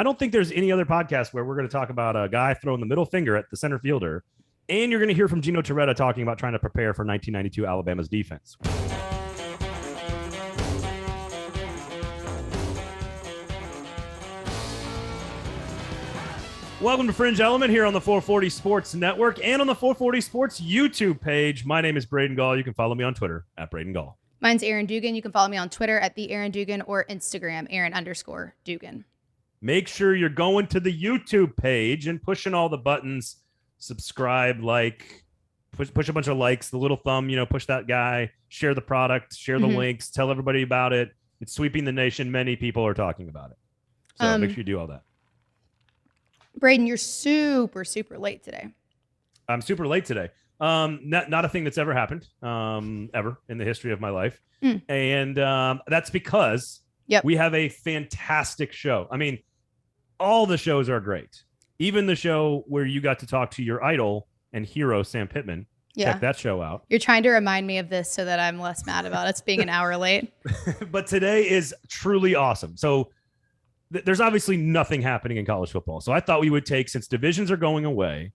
I don't think there's any other podcast where we're going to talk about a guy throwing the middle finger at the center fielder, and you're going to hear from Gino Torretta talking about trying to prepare for 1992 Alabama's defense. Welcome to Fringe Element here on the 440 Sports Network and on the 440 Sports YouTube page. My name is Braden Gall. You can follow me on Twitter at Braden Gall. Mine's Erin Dugan. You can follow me on Twitter at the Erin Dugan or Instagram, Erin_Dugan. Make sure you're going to the YouTube page and pushing all the buttons. Subscribe, like, push a bunch of likes, the little thumb, push that guy, share the product, share the links, tell everybody about it. It's sweeping the nation. Many people are talking about it. So make sure you do all that. Braden, you're super, super late today. I'm super late today. Not a thing that's ever happened, ever in the history of my life. And that's because we have a fantastic show. I mean, all the shows are great. Even the show where you got to talk to your idol and hero, Sam Pittman. Check that show out. You're trying to remind me of this so that I'm less mad about it being an hour late. But today is truly awesome. So there's obviously nothing happening in college football. So I thought we would take, since divisions are going away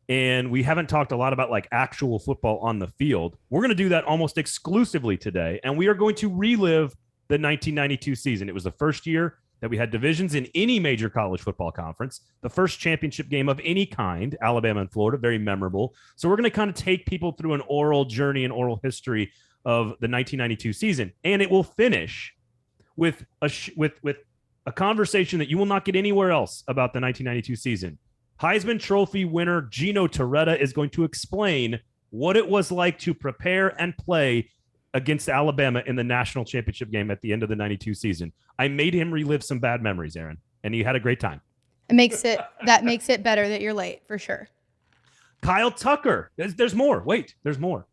and we haven't talked a lot about like actual football on the field, we're going to do that almost exclusively today. And we are going to relive the 1992 season. It was the first year that we had divisions in any major college football conference, the first championship game of any kind, Alabama and Florida, very memorable. So we're going to kind of take people through an oral journey and oral history of the 1992 season. And it will finish with a conversation that you will not get anywhere else about the 1992 season. Heisman Trophy winner Gino Torretta is going to explain what it was like to prepare and play against Alabama in the national championship game at the end of the 92 season. I made him relive some bad memories, Erin, and he had a great time. That makes it better that you're late, for sure. Kyle Tucker. There's more. Wait, there's more.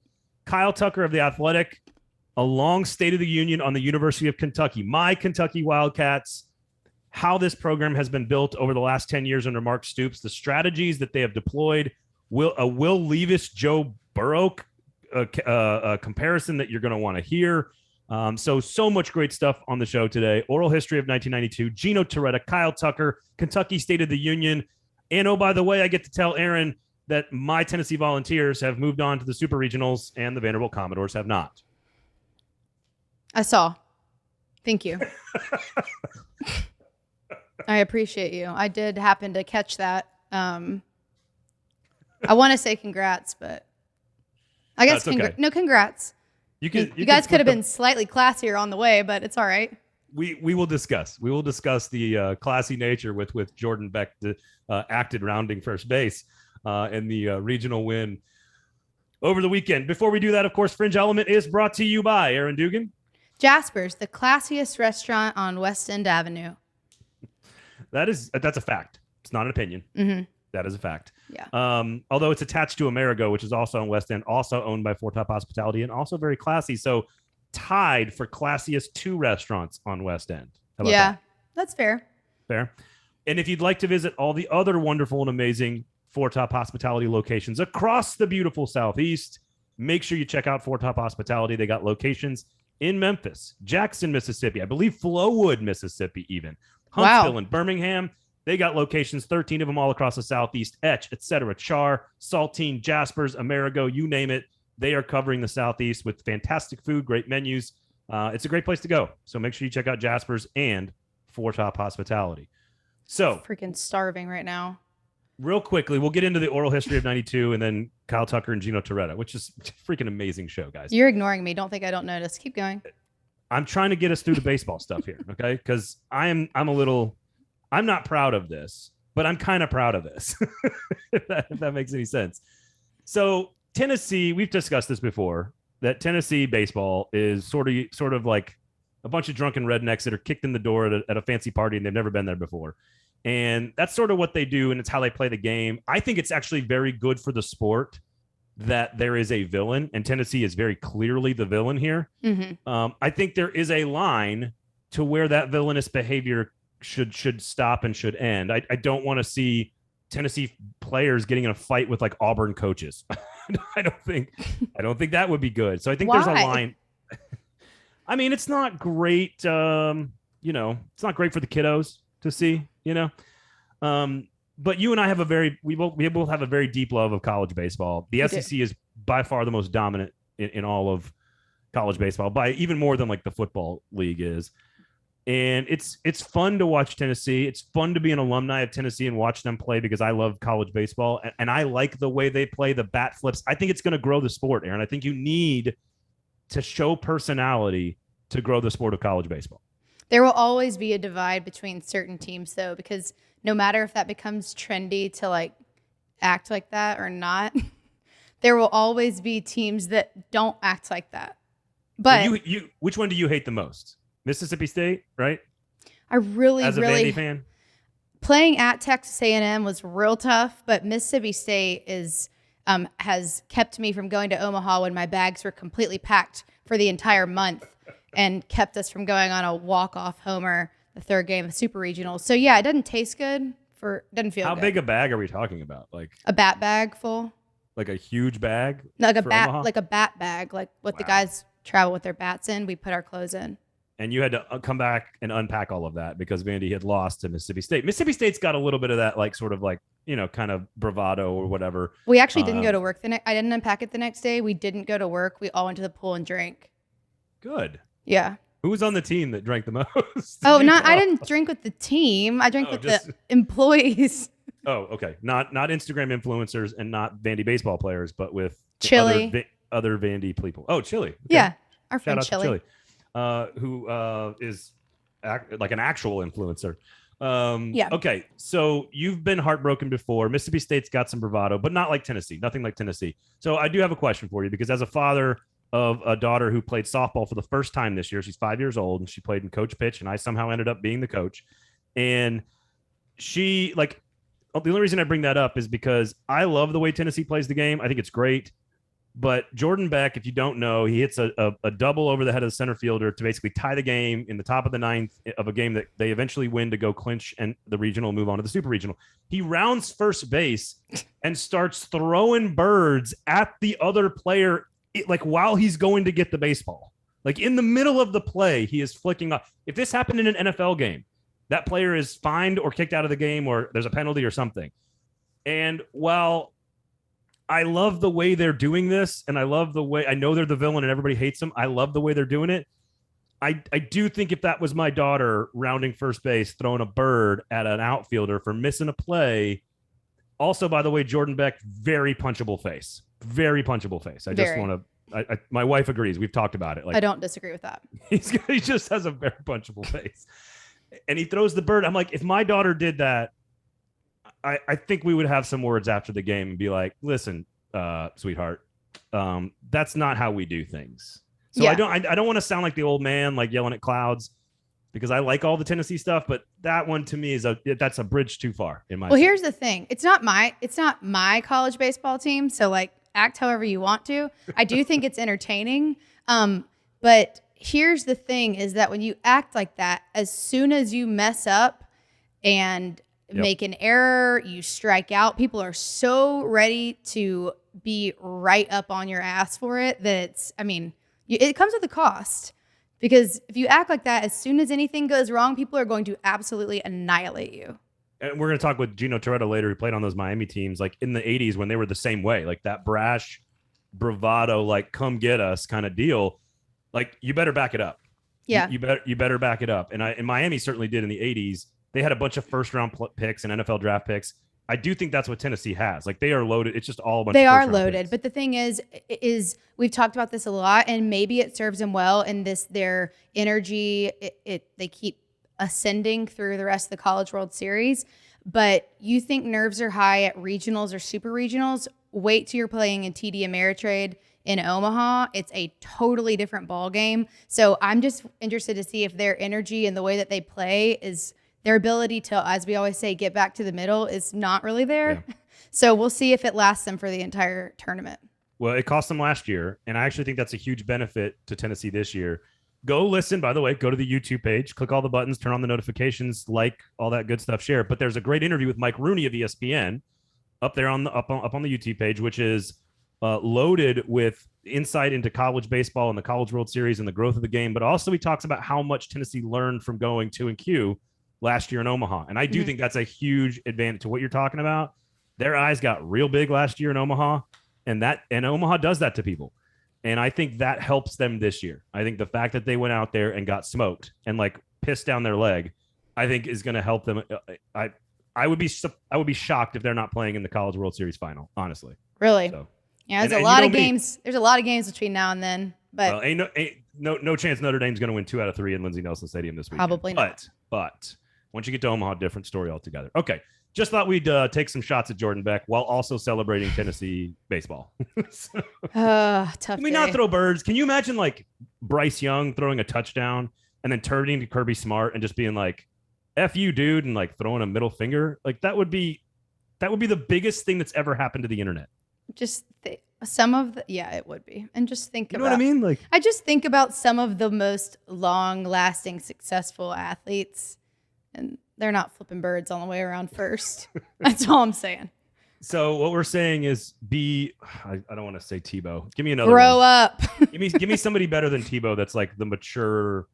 Kyle Tucker of The Athletic, a long State of the Union on the University of Kentucky. My Kentucky Wildcats. How this program has been built over the last 10 years under Mark Stoops, the strategies that they have deployed, Will Levis, Joe Burrow comparison that you're going to want to hear. So much great stuff on the show today. Oral history of 1992, Gino Torretta, Kyle Tucker, Kentucky State of the Union. And oh, by the way, I get to tell Erin that my Tennessee Volunteers have moved on to the Super Regionals and the Vanderbilt Commodores have not. I saw. Thank you. I appreciate you. I did happen to catch that. I want to say congrats, but I guess no congrats. You guys could have been slightly classier on the way, but it's all right. We will discuss. We will discuss the classy nature with Jordan Beck acted rounding first base and the regional win over the weekend. Before we do that, of course, Fringe Element is brought to you by Erin Dugan. Jasper's, the classiest restaurant on West End Avenue. That's a fact. It's not an opinion. Mm-hmm. That is a fact. Yeah. Although it's attached to Amerigo, which is also in West End, also owned by Four Top Hospitality, and also very classy. So tied for classiest two restaurants on West End. How about that's fair. Fair. And if you'd like to visit all the other wonderful and amazing Four Top Hospitality locations across the beautiful Southeast, make sure you check out Four Top Hospitality. They got locations in Memphis, Jackson, Mississippi, I believe Flowood, Mississippi, even Huntsville and Birmingham. They got locations, 13 of them all across the Southeast, Etch, etc. Char, Saltine, Jaspers, Amerigo, you name it. They are covering the Southeast with fantastic food, great menus. It's a great place to go. So make sure you check out Jaspers and Four Top Hospitality. So freaking starving right now. Real quickly, we'll get into the oral history of 92 and then Kyle Tucker and Gino Torretta, which is a freaking amazing show, guys. You're ignoring me. Don't think I don't notice. Keep going. I'm trying to get us through the baseball stuff here, okay? Because I'm not proud of this, but I'm kind of proud of this, if that makes any sense. So Tennessee, we've discussed this before, that Tennessee baseball is sort of like a bunch of drunken rednecks that are kicked in the door at a fancy party and they've never been there before. And that's sort of what they do, and it's how they play the game. I think it's actually very good for the sport that there is a villain, and Tennessee is very clearly the villain here. Mm-hmm. I think there is a line to where that villainous behavior should stop and should end. I don't want to see Tennessee players getting in a fight with like Auburn coaches. I don't think that would be good. So I think there's a line. I mean, it's not great. It's not great for the kiddos to see, but you and I have we both have a very deep love of college baseball. The SEC is by far the most dominant in all of college baseball, by even more than like the football league is. And it's fun to watch Tennessee. It's fun to be an alumni of Tennessee and watch them play because I love college baseball and I like the way they play, the bat flips. I think it's going to grow the sport, Erin. I think you need to show personality to grow the sport of college baseball. There will always be a divide between certain teams, though, because no matter if that becomes trendy to like act like that or not, there will always be teams that don't act like that. But you which one do you hate the most? Mississippi State, right? I really, as a Vandy fan, playing at Texas A&M was real tough, but Mississippi State has kept me from going to Omaha when my bags were completely packed for the entire month and kept us from going on a walk-off homer the third game of Super Regionals. So yeah, it doesn't taste good. Doesn't feel How good. big a bag are we talking about? Like a bat bag full? Like a huge bag? No, like a bat bag, like what the guys travel with their bats in. We put our clothes in. And you had to come back and unpack all of that because Vandy had lost to Mississippi State. Mississippi State's got a little bit of that, like sort of like, kind of bravado or whatever. We actually didn't go to work I didn't unpack it the next day. We didn't go to work. We all went to the pool and drank. Good. Yeah. Who was on the team that drank the most? I didn't drink with the team. I drank with the employees. Oh, okay. Not Instagram influencers and not Vandy baseball players, but with Chili. Other Vandy people. Oh, Chili. Okay. Yeah. Our friend Shout out Chili. To Chili. Who is like an actual influencer. Yeah. Okay. So you've been heartbroken before. Mississippi State's got some bravado, but not like Tennessee. Nothing like Tennessee. So I do have a question for you because as a father of a daughter who played softball for the first time this year, she's 5 years old and she played in coach pitch and I somehow ended up being the coach. And she the only reason I bring that up is because I love the way Tennessee plays the game. I think it's great. But Jordan Beck, if you don't know, he hits a double over the head of the center fielder to basically tie the game in the top of the ninth of a game that they eventually win to go clinch and the regional move on to the super regional. He rounds first base and starts throwing birds at the other player while he's going to get the baseball. Like in the middle of the play, he is flicking off. If this happened in an NFL game, that player is fined or kicked out of the game or there's a penalty or something. And while I love the way they're doing this, and I love the way I know they're the villain and everybody hates them. I love the way they're doing it. I do think if that was my daughter rounding first base, throwing a bird at an outfielder for missing a play. Also, by the way, Jordan Beck, very punchable face. Very punchable face. I just want to. My wife agrees. We've talked about it. I don't disagree with that. He just has a very punchable face, and he throws the bird. I'm like, if my daughter did that, I think we would have some words after the game and be like, listen, sweetheart, that's not how we do things. So yeah. I don't want to sound like the old man, like yelling at clouds, because I like all the Tennessee stuff, but that one to me that's a bridge too far in my. Well, here's the thing. It's not my college baseball team. So like act however you want to. I do think it's entertaining. But here's the thing is that when you act like that, as soon as you mess up and make an error, you strike out, people are so ready to be right up on your ass for it that it comes with a cost. Because if you act like that, as soon as anything goes wrong, people are going to absolutely annihilate you. And we're going to talk with Gino Torretta later, who played on those Miami teams, like in the 80s when they were the same way, like that brash bravado, like come get us kind of deal. Like you better back it up. Yeah. You better back it up. And Miami certainly did in the 80s. They had a bunch of first round picks and NFL draft picks. I do think that's what Tennessee has. Like they are loaded. It's just all a bunch. They of are loaded. Picks. But the thing is we've talked about this a lot, and maybe it serves them well in their energy. They keep ascending through the rest of the College World Series. But you think nerves are high at regionals or super regionals? Wait till you're playing in TD Ameritrade in Omaha. It's a totally different ball game. So I'm just interested to see if their energy and the way that they play is. Their ability to, as we always say, get back to the middle is not really there. Yeah. So we'll see if it lasts them for the entire tournament. Well, it cost them last year, and I actually think that's a huge benefit to Tennessee this year. Go listen, by the way, go to the YouTube page, click all the buttons, turn on the notifications, like all that good stuff, share. But there's a great interview with Mike Rooney of ESPN up there up on the YouTube page, which is loaded with insight into college baseball and the College World Series and the growth of the game. But also he talks about how much Tennessee learned from going 2-Q last year in Omaha. And I do think that's a huge advantage to what you're talking about. Their eyes got real big last year in Omaha, and Omaha does that to people. And I think that helps them this year. I think the fact that they went out there and got smoked and like pissed down their leg, I think is going to help them. I would be shocked if they're not playing in the College World Series final, honestly. Really? So, yeah, there's a lot of games. There's a lot of games between now and then. But ain't no chance Notre Dame's going to win 2 out of 3 in Lindsey Nelson Stadium this week. Probably not. But once you get to Omaha, different story altogether. Okay. Just thought we'd take some shots at Jordan Beck while also celebrating Tennessee baseball. Tough. Can we not throw birds? Can you imagine like Bryce Young throwing a touchdown and then turning to Kirby Smart and just being like, F you, dude, and like throwing a middle finger? Like that would be the biggest thing that's ever happened to the internet. It would be. And just think about, you know what I mean? Like, I just think about some of the most long-lasting, successful athletes, and they're not flipping birds on the way around first. That's all I'm saying. So what we're saying is I don't want to say Tebow. Give me another Grow one. up. give me somebody better than Tebow that's like the mature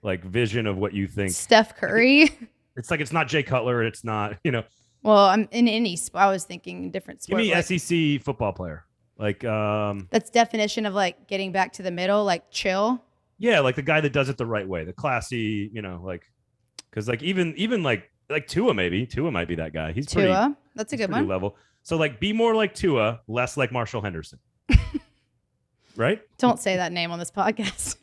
like vision of what you think. Steph Curry. It's like, it's not Jay Cutler. It's not, Well, I'm in any sport. I was thinking different sport. Give me SEC football player. Like that's definition of like getting back to the middle, like chill. Yeah, like the guy that does it the right way, the classy, like because like even like Tua might be that guy. He's Tua. That's a good one. Level. So like be more like Tua, less like Marshall Henderson. Right? Don't say that name on this podcast.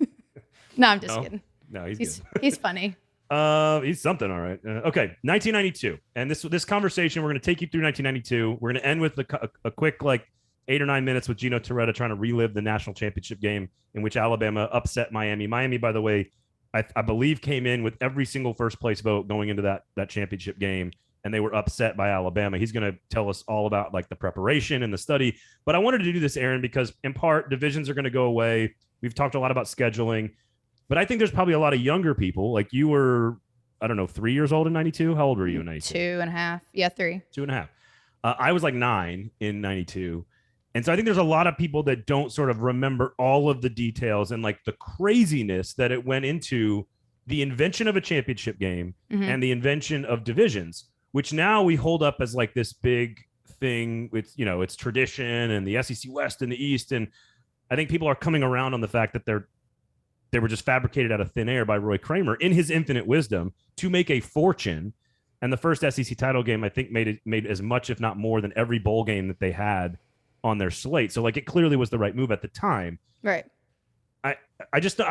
No, I'm just kidding. No, he's good. He's funny. He's something, all right. Okay, 1992, and this conversation, we're going to take you through 1992. We're going to end with a quick like 8 or 9 minutes with Gino Torretta trying to relive the national championship game in which Alabama upset Miami. Miami, by the way, I believe came in with every single first place vote going into that championship game, and they were upset by Alabama. He's going to tell us all about like the preparation and the study. But I wanted to do this, Erin, because in part divisions are going to go away. We've talked a lot about scheduling. But I think there's probably a lot of younger people. Like you were, I don't know, 3 years old in 92. How old were you in 92? 2.5. Yeah, 3. 2.5. I was like 9 in 92. And so I think there's a lot of people that don't sort of remember all of the details and like the craziness that it went into the invention of a championship game and the invention of divisions, which now we hold up as like this big thing with, it's tradition and the SEC West and the East. And I think people are coming around on the fact that they were just fabricated out of thin air by Roy Kramer in his infinite wisdom to make a fortune. And the first SEC title game, I think, made as much, if not more, than every bowl game that they had on their slate. So like it clearly was the right move at the time. Right. I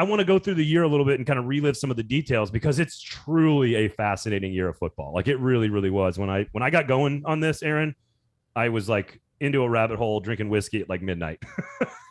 want to go through the year a little bit and kind of relive some of the details because it's truly a fascinating year of football. Like it really, really was. When I got going on this, Erin, I was like into a rabbit hole drinking whiskey at like midnight.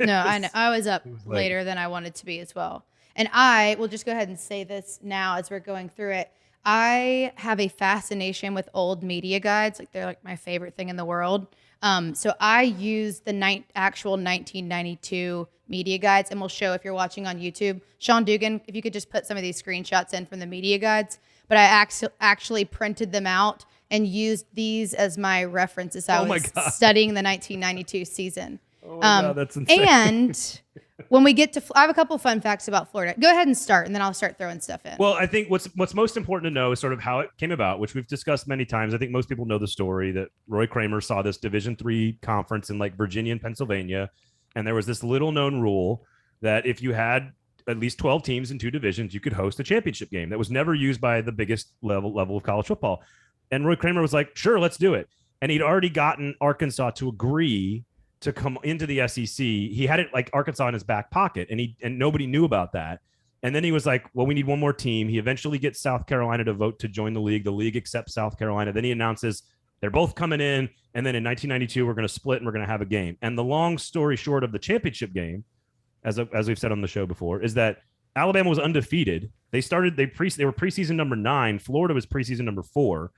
No, I know. I was up later than I wanted to be as well. And I will just go ahead and say this now as we're going through it. I have a fascination with old media guides. Like they're like my favorite thing in the world. So I use the actual 1992 media guides, and we'll show if you're watching on YouTube. Sean Dugan, if you could just put some of these screenshots in from the media guides. But I actually printed them out and used these as my references. I was studying the 1992 season. Oh my God, that's insane. And when we get to, I have a couple of fun facts about Florida. Go ahead and start, and then I'll start throwing stuff in. Well, I think what's most important to know is sort of how it came about, which we've discussed many times. I think most people know the story that Roy Kramer saw this Division III conference in like Virginia and Pennsylvania, and there was this little known rule that if you had at least 12 teams in 2 divisions, you could host a championship game. That was never used by the biggest level of college football. And Roy Kramer was like, sure, let's do it. And he'd already gotten Arkansas to agree to come into the SEC. He had it like Arkansas in his back pocket, and nobody knew about that. And then he was like, well, we need one more team. He eventually gets South Carolina to vote to join the league. The league accepts South Carolina. Then he announces they're both coming in. And then in 1992, we're going to split and we're going to have a game. And the long story short of the championship game, as we've said on the show before, is that Alabama was undefeated. They were preseason number 9. Florida was preseason number 4.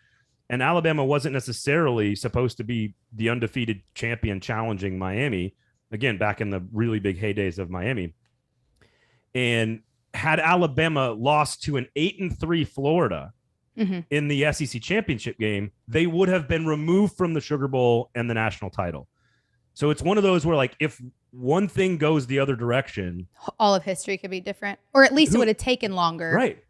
And Alabama wasn't necessarily supposed to be the undefeated champion challenging Miami, again, back in the really big heydays of Miami. And had Alabama lost to an 8-3 Florida in the SEC championship game, they would have been removed from the Sugar Bowl and the national title. So it's one of those where, like, if one thing goes the other direction, all of history could be different, or at least it would have taken longer. Right.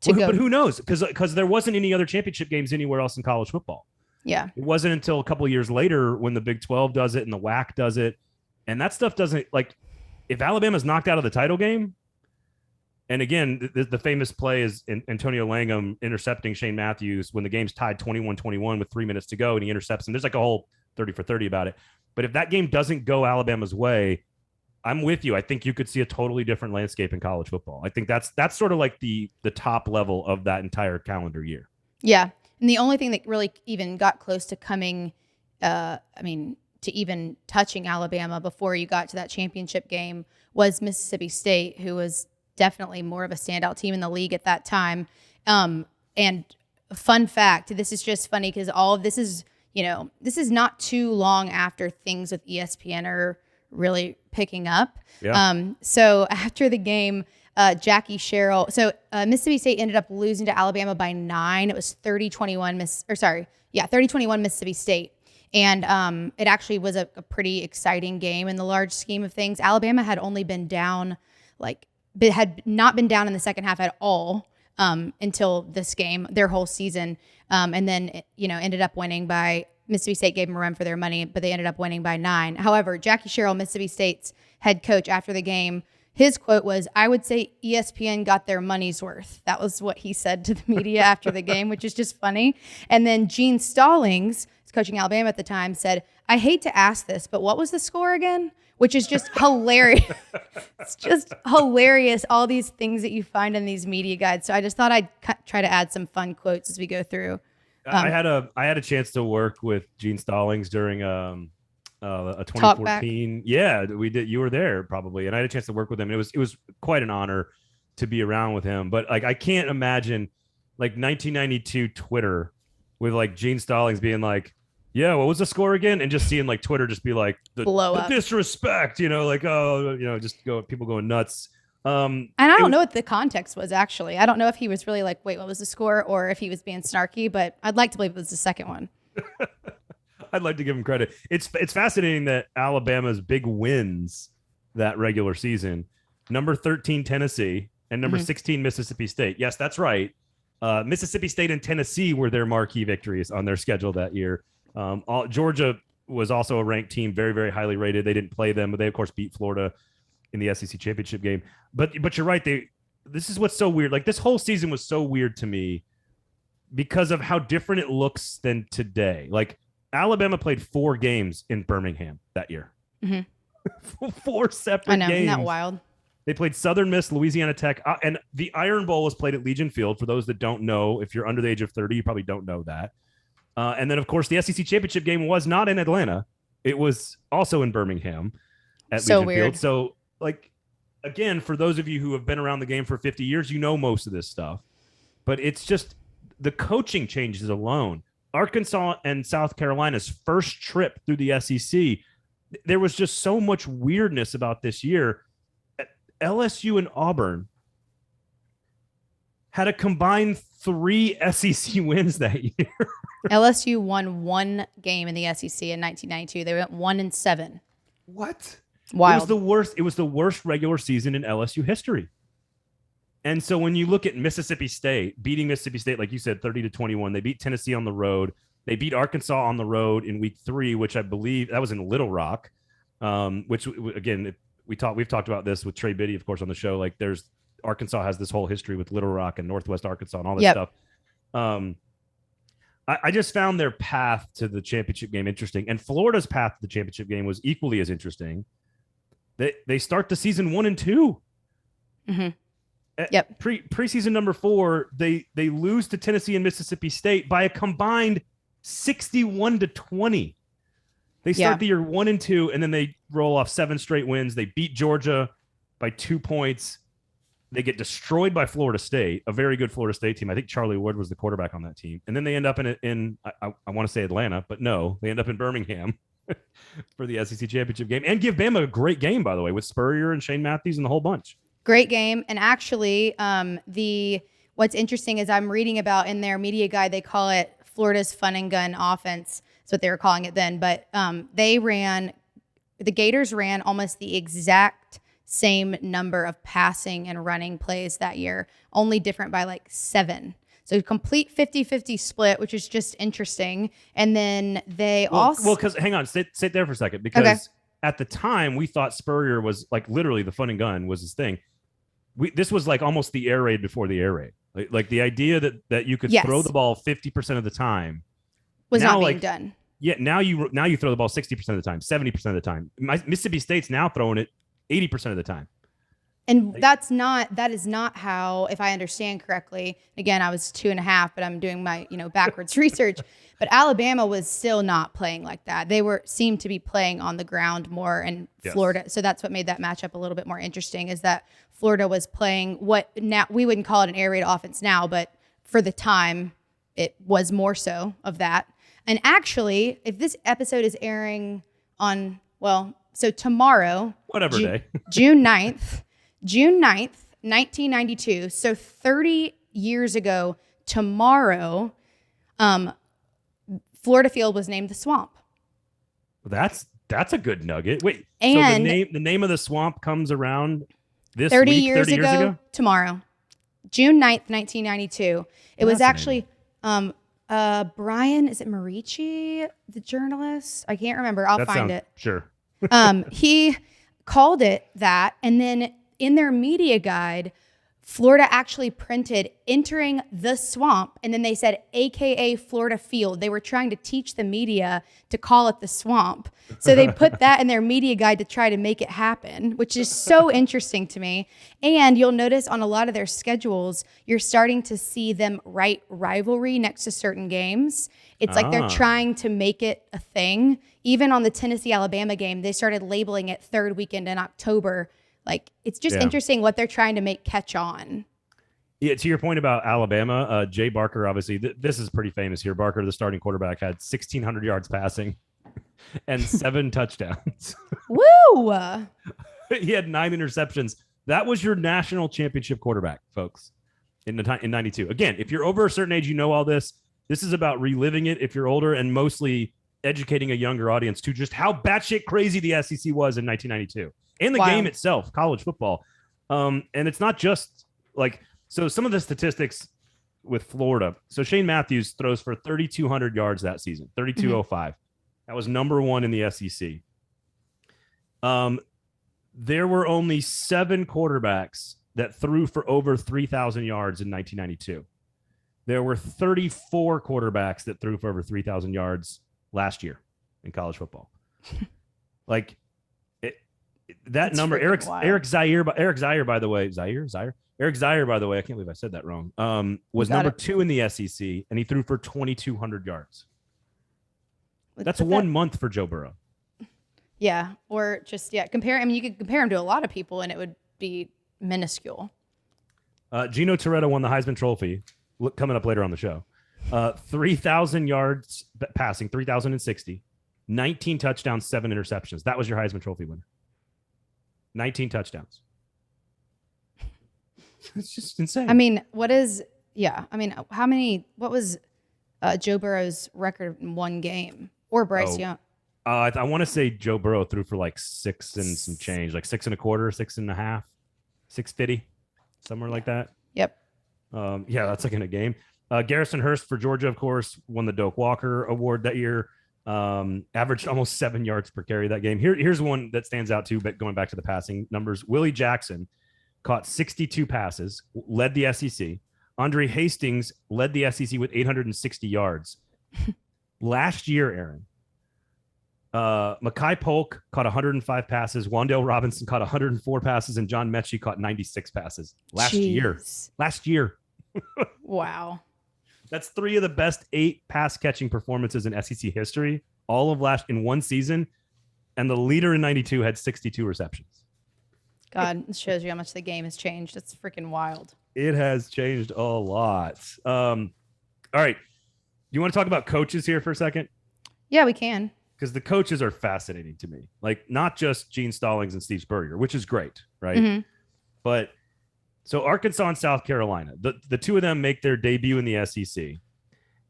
But who knows? Because there wasn't any other championship games anywhere else in college football. Yeah. It wasn't until a couple of years later when the Big 12 does it and the WAC does it. And that stuff doesn't, like, if Alabama's knocked out of the title game, and again, the famous play is Antonio Langham intercepting Shane Matthews when the game's tied 21-21 with 3 minutes to go, and he intercepts him. There's like a whole 30 for 30 about it. But if that game doesn't go Alabama's way, I'm with you. I think you could see a totally different landscape in college football. I think that's sort of like the top level of that entire calendar year. Yeah. And the only thing that really even got close to coming, to even touching Alabama before you got to that championship game was Mississippi State, who was definitely more of a standout team in the league at that time. And fun fact, this is just funny because all of this is, this is not too long after things with ESPN are really picking up. Yeah. So after the game, Jackie Sherrill, Mississippi State ended up losing to Alabama by 9. It was 30-21 Mississippi State. And it actually was a pretty exciting game in the large scheme of things. Alabama had only been down, had not been down in the second half at all until this game, their whole season. And then, ended up winning by, Mississippi State gave them a run for their money, but they ended up winning by 9. However, Jackie Sherrill, Mississippi State's head coach after the game, his quote was, "I would say ESPN got their money's worth." That was what he said to the media after the game, which is just funny. And then Gene Stallings, coaching Alabama at the time, said, "I hate to ask this, but what was the score again?" Which is just hilarious. It's just hilarious, all these things that you find in these media guides. So I just thought I'd try to add some fun quotes as we go through. I had a chance to work with Gene Stallings during a 2014. Yeah, we did. You were there probably, and I had a chance to work with him. It was quite an honor to be around with him. But I can't imagine 1992 Twitter with Gene Stallings being like, "Yeah, what was the score again?" And just seeing Twitter just be like the disrespect, just people going nuts. And I don't know what the context was actually. I don't know if he was really wait, what was the score, or if he was being snarky, but I'd like to believe it was the second one. I'd like to give him credit. It's fascinating that Alabama's big wins that regular season, number 13 Tennessee and number 16 Mississippi State. Yes, that's right. Mississippi State and Tennessee were their marquee victories on their schedule that year. Georgia was also a ranked team, very, very highly rated. They didn't play them, but they of course beat Florida in the SEC championship game. But you're right. This is what's so weird. This whole season was so weird to me because of how different it looks than today. Alabama played 4 games in Birmingham that year. 4 separate games. I know, isn't that wild? They played Southern Miss, Louisiana Tech, and the Iron Bowl was played at Legion Field. For those that don't know, if you're under the age of 30, you probably don't know that. And then, of course, the SEC championship game was not in Atlanta. It was also in Birmingham at Legion Field. So, again, for those of you who have been around the game for 50 years, you know most of this stuff. But it's just the coaching changes alone. Arkansas and South Carolina's first trip through the SEC, there was just so much weirdness about this year. LSU and Auburn had a combined 3 SEC wins that year. LSU won 1 game in the SEC in 1992. They went 1-7. What? Wild. It was the worst regular season in LSU history. And so when you look at Mississippi State, beating Mississippi State, like you said, 30-21, they beat Tennessee on the road. They beat Arkansas on the road in week 3, which I believe that was in Little Rock, which again, we've talked about this with Trey Biddy, of course, on the show. Arkansas has this whole history with Little Rock and Northwest Arkansas and all this stuff. I just found their path to the championship game interesting. And Florida's path to the championship game was equally as interesting. They start the season 1-2. Yep. Preseason number 4, they lose to Tennessee and Mississippi State by a combined 61-20. They start the year 1-2, and then they roll off 7 straight wins. They beat Georgia by 2 points. They get destroyed by Florida State, a very good Florida State team. I think Charlie Wood was the quarterback on that team. And then they end up in I want to say Atlanta, but no, they end up in Birmingham for the SEC championship game, and give Bama a great game, by the way, with Spurrier and Shane Matthews and the whole bunch. Great game. And actually, what's interesting is I'm reading about in their media guide, they call it Florida's fun and gun offense. That's what they were calling it then. But the Gators ran almost the exact same number of passing and running plays that year, only different by like 7. So complete 50-50 split, which is just interesting. And then they because hang on, sit there for a second, because at the time we thought Spurrier was like literally the fun and gun was his thing. This was like almost the air raid before the air raid. Like the idea that you could throw the ball 50% of the time was not being done. Yeah, now you throw the ball 60% of the time, 70% of the time. Mississippi State's now throwing it 80% of the time. And that is not how, if I understand correctly, again, I was 2.5, but I'm doing my, backwards research, but Alabama was still not playing like that. They seemed to be playing on the ground more, and Florida. So that's what made that matchup a little bit more interesting, is that Florida was playing what now we wouldn't call it an air raid offense now, but for the time it was more so of that. And actually, if this episode is airing on, so tomorrow, day, June 9th, 1992. So 30 years ago tomorrow, Florida Field was named the Swamp. That's a good nugget. Wait, and so the name of the swamp comes around this 30 week, years ago tomorrow, June 9th, 1992. It was actually Brian, is it Marici, the journalist? I can't remember. I'll find it. Sure. He called it that, and then in their media guide, Florida actually printed entering the swamp, and then they said AKA Florida Field. They were trying to teach the media to call it the swamp. So they put that in their media guide to try to make it happen, which is so interesting to me. And you'll notice on a lot of their schedules, you're starting to see them write rivalry next to certain games. It's like they're trying to make it a thing. Even on the Tennessee-Alabama game, they started labeling it third weekend in October. Like, it's just interesting what they're trying to make catch on. Yeah, to your point about Alabama, Jay Barker, obviously, this is pretty famous here. Barker, the starting quarterback, had 1,600 yards passing and 7 touchdowns. Woo! He had 9 interceptions. That was your national championship quarterback, folks, in 92. Again, if you're over a certain age, you know all this. This is about reliving it if you're older, and mostly educating a younger audience to just how batshit crazy the SEC was in 1992. And the game itself, college football. And it's not just like, so some of the statistics with Florida. So Shane Matthews throws for 3,200 yards that season, 3,205. That was number 1 in the SEC. There were only 7 quarterbacks that threw for over 3,000 yards in 1992. There were 34 quarterbacks that threw for over 3,000 yards last year in college football. Like, that number, Eric Zaire, by the way, I can't believe I said that wrong. Was number 2 in the SEC, and he threw for 2,200 yards. That's 1 month for Joe Burrow. Yeah, or just compare. I mean, you could compare him to a lot of people, and it would be minuscule. Gino Torretta won the Heisman Trophy. Coming up later on the show, 3,000 yards passing, 3,060, 19 touchdowns, 7 interceptions. That was your Heisman Trophy winner. 19 touchdowns. It's just insane. I mean, what was Joe Burrow's record in one game? Or Bryce Young? I want to say Joe Burrow threw for like 6 and some change, like 6 1/4, 6.5, 650, somewhere like that. Yep. That's like in a game. Garrison Hurst for Georgia, of course, won the Doak Walker Award that year. Averaged almost 7 yards per carry that game. Here's one that stands out too, but going back to the passing numbers, Willie Jackson caught 62 passes, led the SEC. Andre Hastings led the SEC with 860 yards. Last year, Erin, Mekhi Polk caught 105 passes, Wan'Dale Robinson caught 104 passes, and John Mechie caught 96 passes last year. Wow. That's 3 of the best 8 pass catching performances in SEC history, all of last in one season. And the leader in 92 had 62 receptions. God, it shows you how much the game has changed. It's freaking wild. It has changed a lot. All right. You want to talk about coaches here for a second? Yeah, we can. Because the coaches are fascinating to me. Like, not just Gene Stallings and Steve Spurrier, which is great, right? Mm-hmm. But so Arkansas and South Carolina, the 2 of them make their debut in the SEC.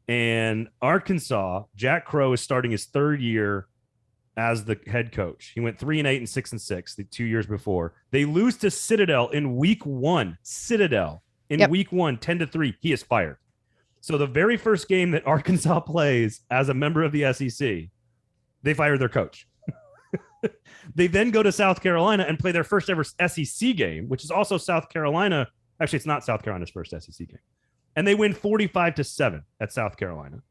And Arkansas, Jack Crow is starting his 3rd year as the head coach. He went 3-8 and 6-6 the 2 years before. They lose to Citadel in week 1. Week 1, 10-3. He is fired. So the very first game that Arkansas plays as a member of the SEC, they fire their coach. They then go to South Carolina and play their first ever SEC game, which is also South Carolina. Actually, it's not South Carolina's first SEC game. And they win 45-7 at South Carolina.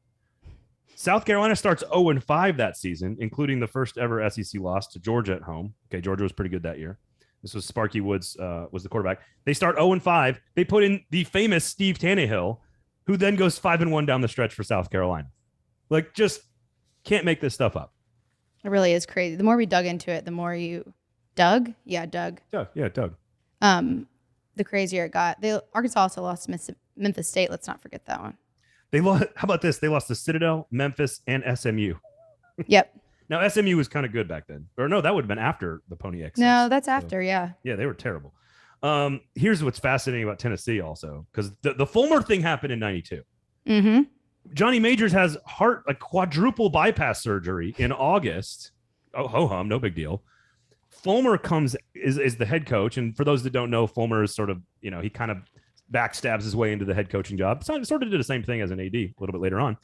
South Carolina starts 0-5 that season, including the first ever SEC loss to Georgia at home. Okay, Georgia was pretty good that year. This was Sparky Woods was the quarterback. They start 0-5. They put in the famous Steve Tannehill, who then goes 5-1 down the stretch for South Carolina. Like, just can't make this stuff up. It really is crazy. The more we dug into it, the more you... Doug? Yeah, Doug. Doug. The crazier it got. Arkansas also lost to Memphis State. Let's not forget that one. They lost. How about this? They lost to Citadel, Memphis, and SMU. Yep. Now, SMU was kind of good back then. Or no, that would have been after the Pony X. No, that's after, yeah. Yeah, they were terrible. Here's what's fascinating about Tennessee also, because the Fulmer thing happened in 92. Mm-hmm. Johnny Majors has quadruple bypass surgery in August. Oh, ho-hum, no big deal. Fulmer is the head coach. And for those that don't know, Fulmer is sort of, he kind of backstabs his way into the head coaching job. Sort of did the same thing as an AD a little bit later on.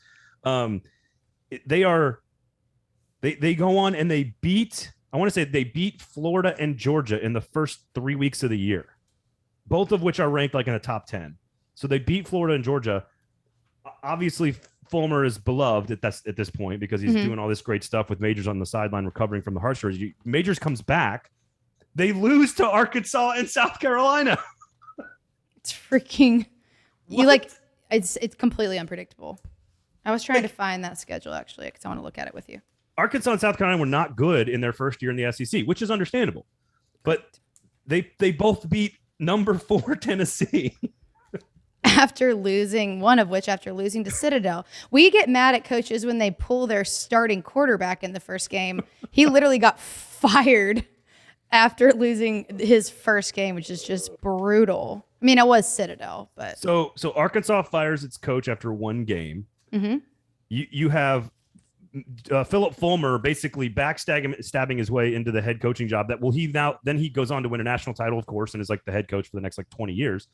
They go on and they beat Florida and Georgia in the first 3 weeks of the year, both of which are ranked like in the top 10. So they beat Florida and Georgia. Obviously, Fulmer is beloved at this point because he's doing all this great stuff with Majors on the sideline recovering from the heart surgery. Majors comes back. They lose to Arkansas and South Carolina. It's freaking... It's completely unpredictable. I was trying to find that schedule, actually, because I want to look at it with you. Arkansas and South Carolina were not good in their first year in the SEC, which is understandable. But they both beat number 4 Tennessee. After losing to Citadel. We get mad at coaches when they pull their starting quarterback in the first game. He literally got fired after losing his first game, which is just brutal. I mean, it was Citadel, but... So Arkansas fires its coach after one game. Mm-hmm. You have Philip Fulmer basically backstabbing his way into the head coaching job. He goes on to win a national title, of course, and is like the head coach for the next 20 years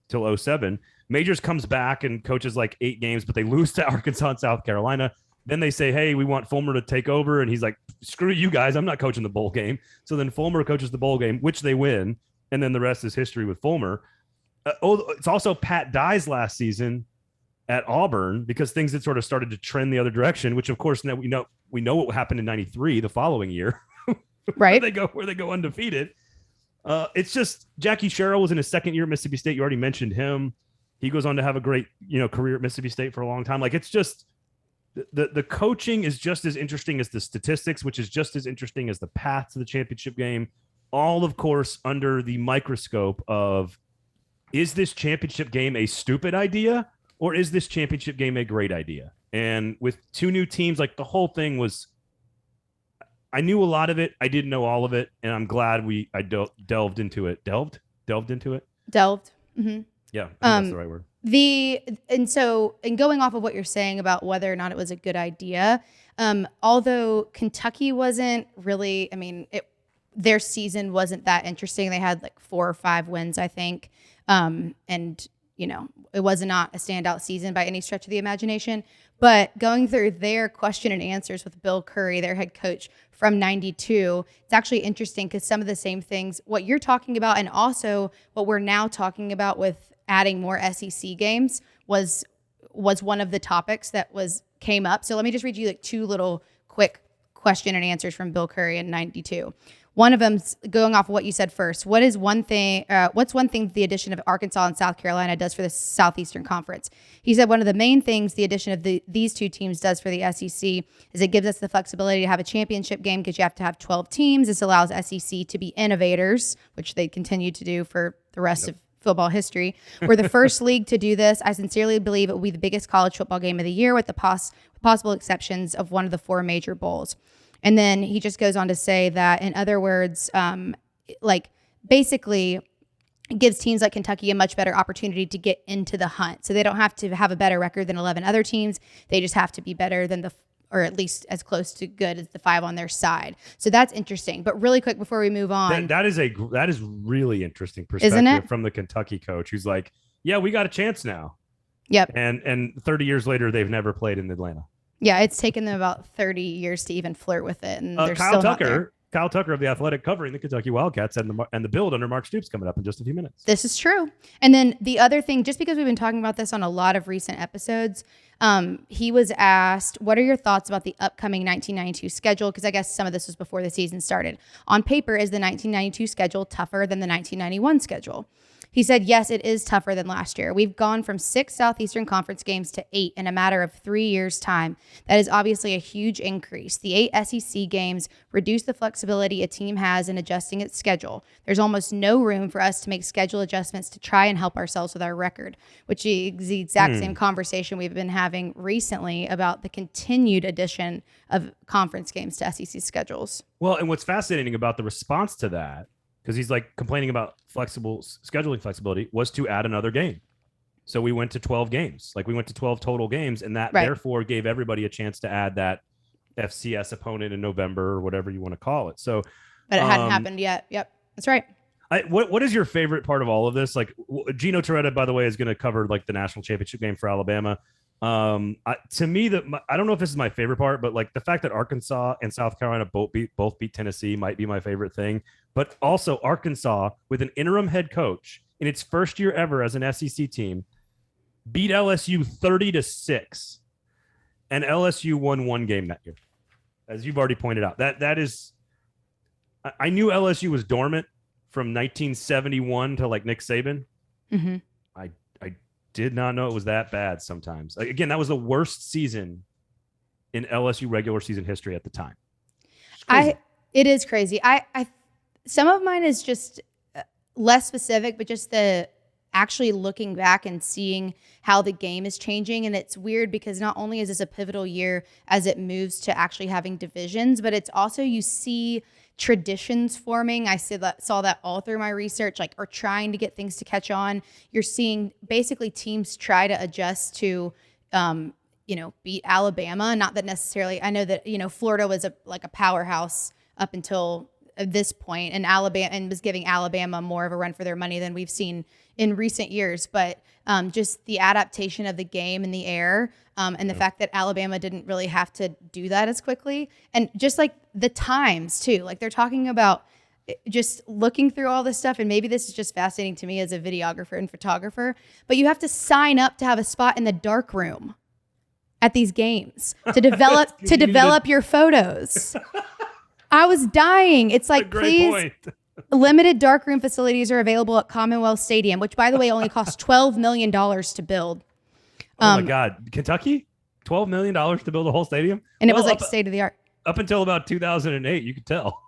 till 2007. Majors comes back and coaches 8 games, but they lose to Arkansas and South Carolina. Then they say, hey, we want Fulmer to take over. And he's like, screw you guys. I'm not coaching the bowl game. So then Fulmer coaches the bowl game, which they win. And then the rest is history with Fulmer. It's also Pat Dye's last season at Auburn because things had sort of started to trend the other direction, which of course now we know what happened in 93 the following year. Right. where they go undefeated. It's just Jackie Sherrill was in his second year at Mississippi State. You already mentioned him. He goes on to have a great, career at Mississippi State for a long time. It's just the coaching is just as interesting as the statistics, which is just as interesting as the path to the championship game. All, of course, under the microscope of, is this championship game a stupid idea or is this championship game a great idea? And with 2 new teams, the whole thing was, I knew a lot of it. I didn't know all of it. And I'm glad I delved into it. Delved into it? Delved. Mm-hmm. Yeah, I think that's the right word. And going off of what you're saying about whether or not it was a good idea, although Kentucky wasn't really, their season wasn't that interesting. They had 4 or 5 wins, I think. And, it was not a standout season by any stretch of the imagination. But going through their question and answers with Bill Curry, their head coach from 92, it's actually interesting because some of the same things, what you're talking about, and also what we're now talking about with adding more SEC games was one of the topics that came up. So let me just read you 2 little quick question and answers from Bill Curry in 92. One of them's going off of what you said first. What's one thing the addition of Arkansas and South Carolina does for the Southeastern Conference? He said one of the main things the addition of these 2 teams does for the SEC is it gives us the flexibility to have a championship game because you have to have 12 teams. This allows SEC to be innovators, which they continue to do for the rest of football history. We're the first league to do this. I sincerely believe it will be the biggest college football game of the year with the possible exceptions of one of the 4 major bowls. And then he just goes on to say that, in other words, basically it gives teams like Kentucky a much better opportunity to get into the hunt. So they don't have to have a better record than 11 other teams. They just have to be better than the or at least as close to good as the 5 on their side. So that's interesting. But really quick before we move on, that is really interesting perspective, isn't it? From the Kentucky coach who's like, yeah, we got a chance now. Yep. And 30 years later, they've never played in Atlanta. Yeah, it's taken them about 30 years to even flirt with it, and they're still not there. Kyle Tucker of The Athletic covering the Kentucky Wildcats and the build under Mark Stoops coming up in just a few minutes. This is true. And then the other thing, just because we've been talking about this on a lot of recent episodes, he was asked, what are your thoughts about the upcoming 1992 schedule? Because I guess some of this was before the season started. On paper, is the 1992 schedule tougher than the 1991 schedule? He said, yes, it is tougher than last year. We've gone from 6 Southeastern Conference games to 8 in a matter of 3 years' time. That is obviously a huge increase. The 8 SEC games reduce the flexibility a team has in adjusting its schedule. There's almost no room for us to make schedule adjustments to try and help ourselves with our record, which is the exact same conversation we've been having recently about the continued addition of conference games to SEC schedules. Well, and what's fascinating about the response to that, because he's like complaining about scheduling flexibility, was to add another game. So we went to 12 games. Like we went to 12 total games, and that therefore gave everybody a chance to add that FCS opponent in November or whatever you want to call it. So, but it hadn't happened yet. Yep, that's right. What is your favorite part of all of this? Like Gino Torretta, by the way, is going to cover like the national championship game for Alabama. To me, I don't know if this is my favorite part, but like the fact that Arkansas and South Carolina both beat Tennessee might be my favorite thing. But also Arkansas, with an interim head coach in its first year ever as an SEC team, beat LSU 30-6, and LSU won 1 game that year, as you've already pointed out. That is, I knew LSU was dormant from 1971 to like Nick Saban. Mm-hmm. I did not know it was that bad sometimes. Again, that was the worst season in LSU regular season history at the time. It is crazy. Some of mine is just less specific, but just the actually looking back and seeing how the game is changing. And it's weird because not only is this a pivotal year as it moves to actually having divisions, but it's also, you see traditions forming. I saw that all through my research, like, or trying to get things to catch on. You're seeing basically teams try to adjust to, beat Alabama. Not that necessarily, I know that, Florida was a powerhouse up until this point, and Alabama, and was giving Alabama more of a run for their money than we've seen in recent years. But just the adaptation of the game in the air, and the fact that Alabama didn't really have to do that as quickly, and just like the times too, like they're talking about just looking through all this stuff. And maybe this is just fascinating to me as a videographer and photographer, but you have to sign up to have a spot in the dark room at these games to develop your photos. I was dying. It's like, please, limited darkroom facilities are available at Commonwealth Stadium, which, by the way, only cost $12 million to build. Oh, my God. Kentucky? $12 million to build a whole stadium? And it was like state of the art. Up until about 2008, you could tell.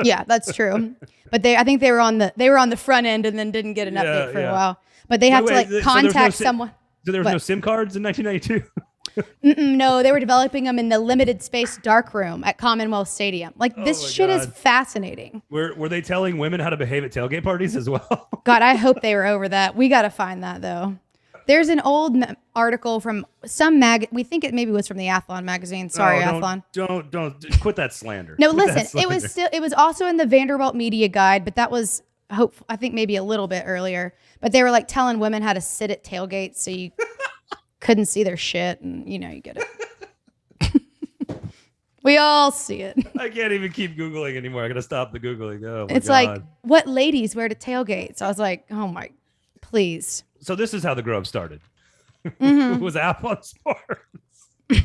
Yeah, that's true. But I think they were on the front end and then didn't get an update for a while. But they had to contact someone. So there was no SIM cards in 1992? No, they were developing them in the limited space dark room at Commonwealth Stadium. Like, this shit is fascinating. Were they telling women how to behave at tailgate parties as well? God, I hope they were over that. We got to find that, though. There's an old article from some we think it maybe was from the Athlon magazine. Sorry, Athlon. Don't quit that slander. No, listen, it was also in the Vanderbilt Media Guide, but that was I think maybe a little bit earlier. But they were like telling women how to sit at tailgates so you couldn't see their shit, and you get it. We all see it. I can't even keep Googling anymore. I gotta stop the Googling. Oh my it's God. Like, what ladies wear to tailgates? I was like, oh my, please. So this is how the Grove started. It was Athlon Sports. I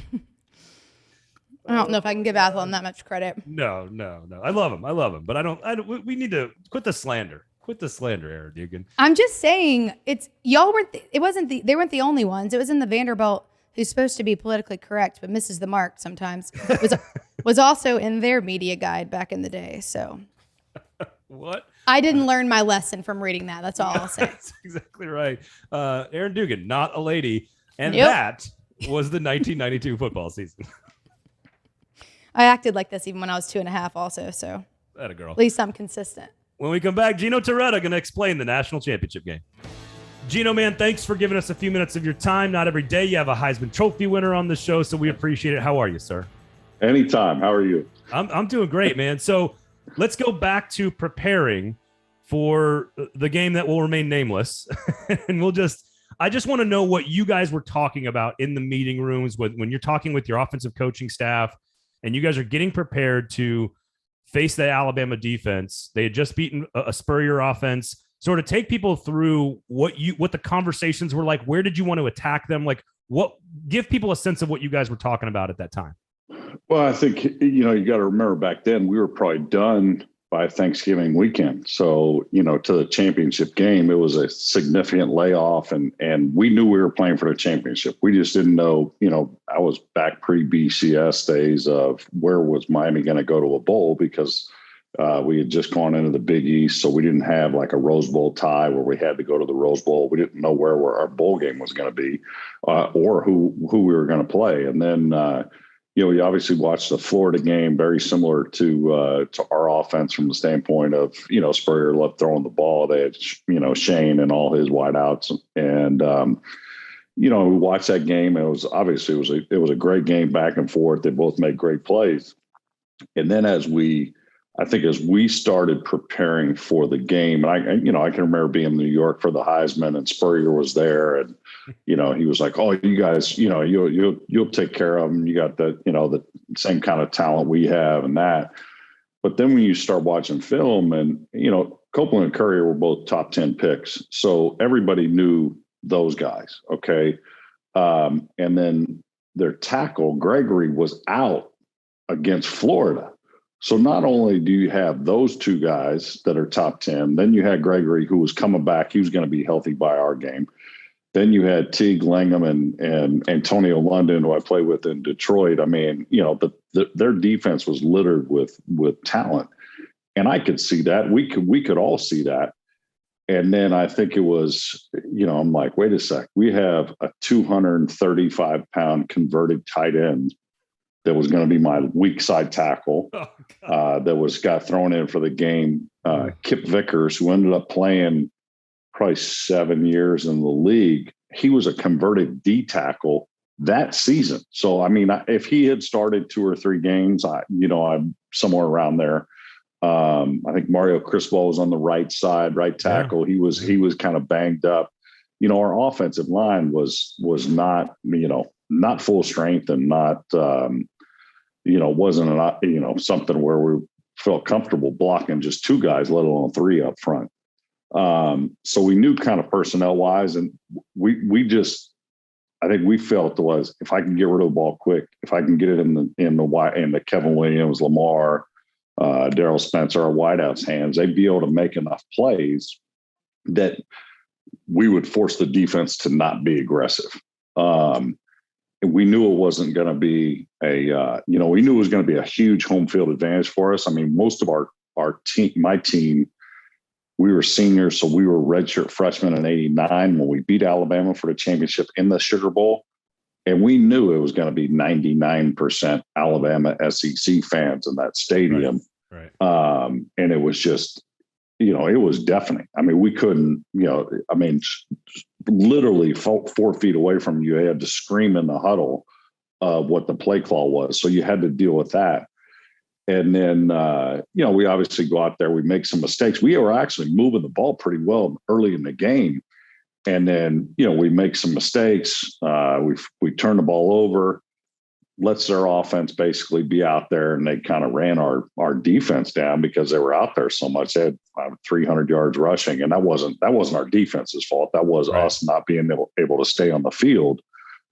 don't know if I can give Athlon that much credit. No. I love him, but I don't. We need to quit the slander. Quit the slander, Erin Dugan. I'm just saying, y'all weren't. They weren't the only ones. It was in the Vanderbilt, who's supposed to be politically correct but misses the mark sometimes. Was also in their media guide back in the day. So what? I didn't learn my lesson from reading that. That's all I'll say. That's exactly right. Erin Dugan, not a lady, and that was the 1992 football season. I acted like this even when I was 2.5 also, so that a girl. At least I'm consistent. When we come back, Gino Torretta going to explain the national championship game. Gino, man, thanks for giving us a few minutes of your time. Not every day you have a Heisman Trophy winner on the show, so we appreciate it. How are you, sir? Anytime. How are you? I'm doing great, man. So let's go back to preparing for the game that will remain nameless. And I just want to know what you guys were talking about in the meeting rooms when you're talking with your offensive coaching staff and you guys are getting prepared to face the Alabama defense. They had just beaten a Spurrier offense. Sort of take people through what the conversations were like. Where did you want to attack them? Like, give people a sense of what you guys were talking about at that time. Well, I think, you got to remember back then we were probably done by Thanksgiving weekend. So, to the championship game, it was a significant layoff and we knew we were playing for the championship. We just didn't know, I was back pre-BCS days of where was Miami going to go to a bowl because we had just gone into the Big East. So we didn't have like a Rose Bowl tie where we had to go to the Rose Bowl. We didn't know where our bowl game was going to be or who we were going to play. And then, we obviously watched the Florida game, very similar to our offense from the standpoint of, Spurrier loved throwing the ball. They had, Shane and all his wideouts. And, we watched that game. And it was a great game back and forth. They both made great plays. And then as we started preparing for the game, and I can remember being in New York for the Heisman and Spurrier was there and, he was like, oh, you guys, you'll take care of them. You got the same kind of talent we have and that. But then when you start watching film and, Copeland and Curry were both top 10 picks. So everybody knew those guys. Okay. And then their tackle, Gregory, was out against Florida. So not only do you have those two guys that are top 10, then you had Gregory who was coming back. He was going to be healthy by our game. Then you had Teague Langham and Antonio London, who I played with in Detroit. I mean, their defense was littered with talent. And I could see that. We could all see that. And then I think it was, I'm like, wait a sec. We have a 235-pound converted tight end that was going to be my weak side tackle. That got thrown in for the game. Kip Vickers, who ended up playing probably 7 years in the league. He was a converted D tackle that season. So, I mean, if he had started 2 or 3 games, I'm somewhere around there. I think Mario Cristobal was on the right side, right tackle. Yeah. He was kind of banged up. Our offensive line was not, not full strength and not, wasn't something where we felt comfortable blocking just 2 guys, let alone 3 up front. So we knew kind of personnel wise, and I think we felt was if I can get rid of the ball quick, if I can get it in the Kevin Williams, Lamar, Darrell Spencer, our wideouts hands, they'd be able to make enough plays that we would force the defense to not be aggressive. And we knew it wasn't going to be we knew it was going to be a huge home field advantage for us. I mean, most of our team, my team, we were seniors, so we were redshirt freshmen in '89 when we beat Alabama for the championship in the Sugar Bowl. And we knew it was going to be 99% Alabama SEC fans in that stadium. Right. And it was just, it was deafening. I mean, we couldn't, literally 4 feet away from you, you had to scream in the huddle of what the play call was. So you had to deal with that. And then, we obviously go out there, we make some mistakes. We were actually moving the ball pretty well early in the game. And then, we make some mistakes. We turn the ball over, lets their offense basically be out there. And they kind of ran our defense down because they were out there so much. They had 300 yards rushing. And that wasn't our defense's fault. That was us not being able to stay on the field.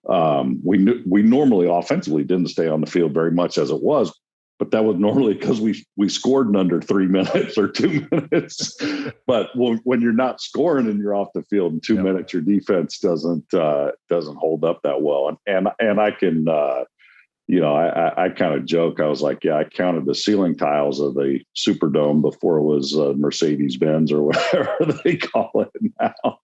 We normally offensively didn't stay on the field very much as it was. But that was normally because we scored in under 3 minutes or 2 minutes. But when you're not scoring and you're off the field in 2 minutes, your defense doesn't hold up that well. And I can, I kind of joke. I was like, I counted the ceiling tiles of the Superdome before it was Mercedes-Benz or whatever they call it now.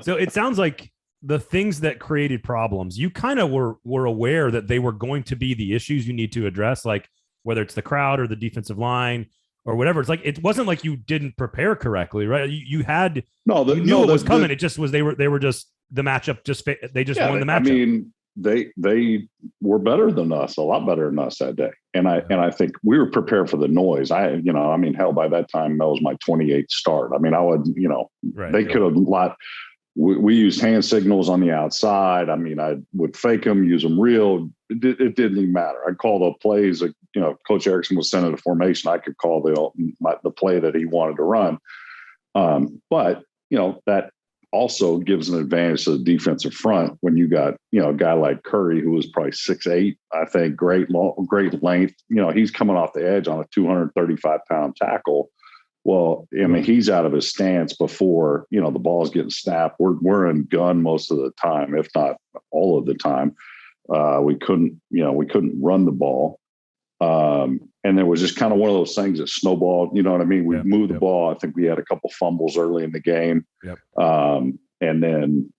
So it sounds like the things that created problems, you kind of were aware that they were going to be the issues you need to address, like whether it's the crowd or the defensive line or whatever. It's like, it wasn't like you didn't prepare correctly, right? You knew it was coming. It just was, they were just the matchup. They just won the matchup. I mean, they were better than us, a lot better than us that day. And I think we were prepared for the noise. Hell, by that time, that was my 28th start. I mean, I would, they could have we used hand signals on the outside. I mean, I would fake them, use them real. It didn't even matter. I'd call the plays. Coach Erickson was sending a formation. I could call the play that he wanted to run. But that also gives an advantage to the defensive front when you got, a guy like Curry, who was probably 6'8", I think, great length. He's coming off the edge on a 235-pound tackle. Well, I mean, he's out of his stance before, the ball's getting snapped. We're in gun most of the time, if not all of the time. We couldn't run the ball. And there was just kind of one of those things that snowballed, you know what I mean? We moved the ball. I think we had a couple fumbles early in the game. Yep. And then,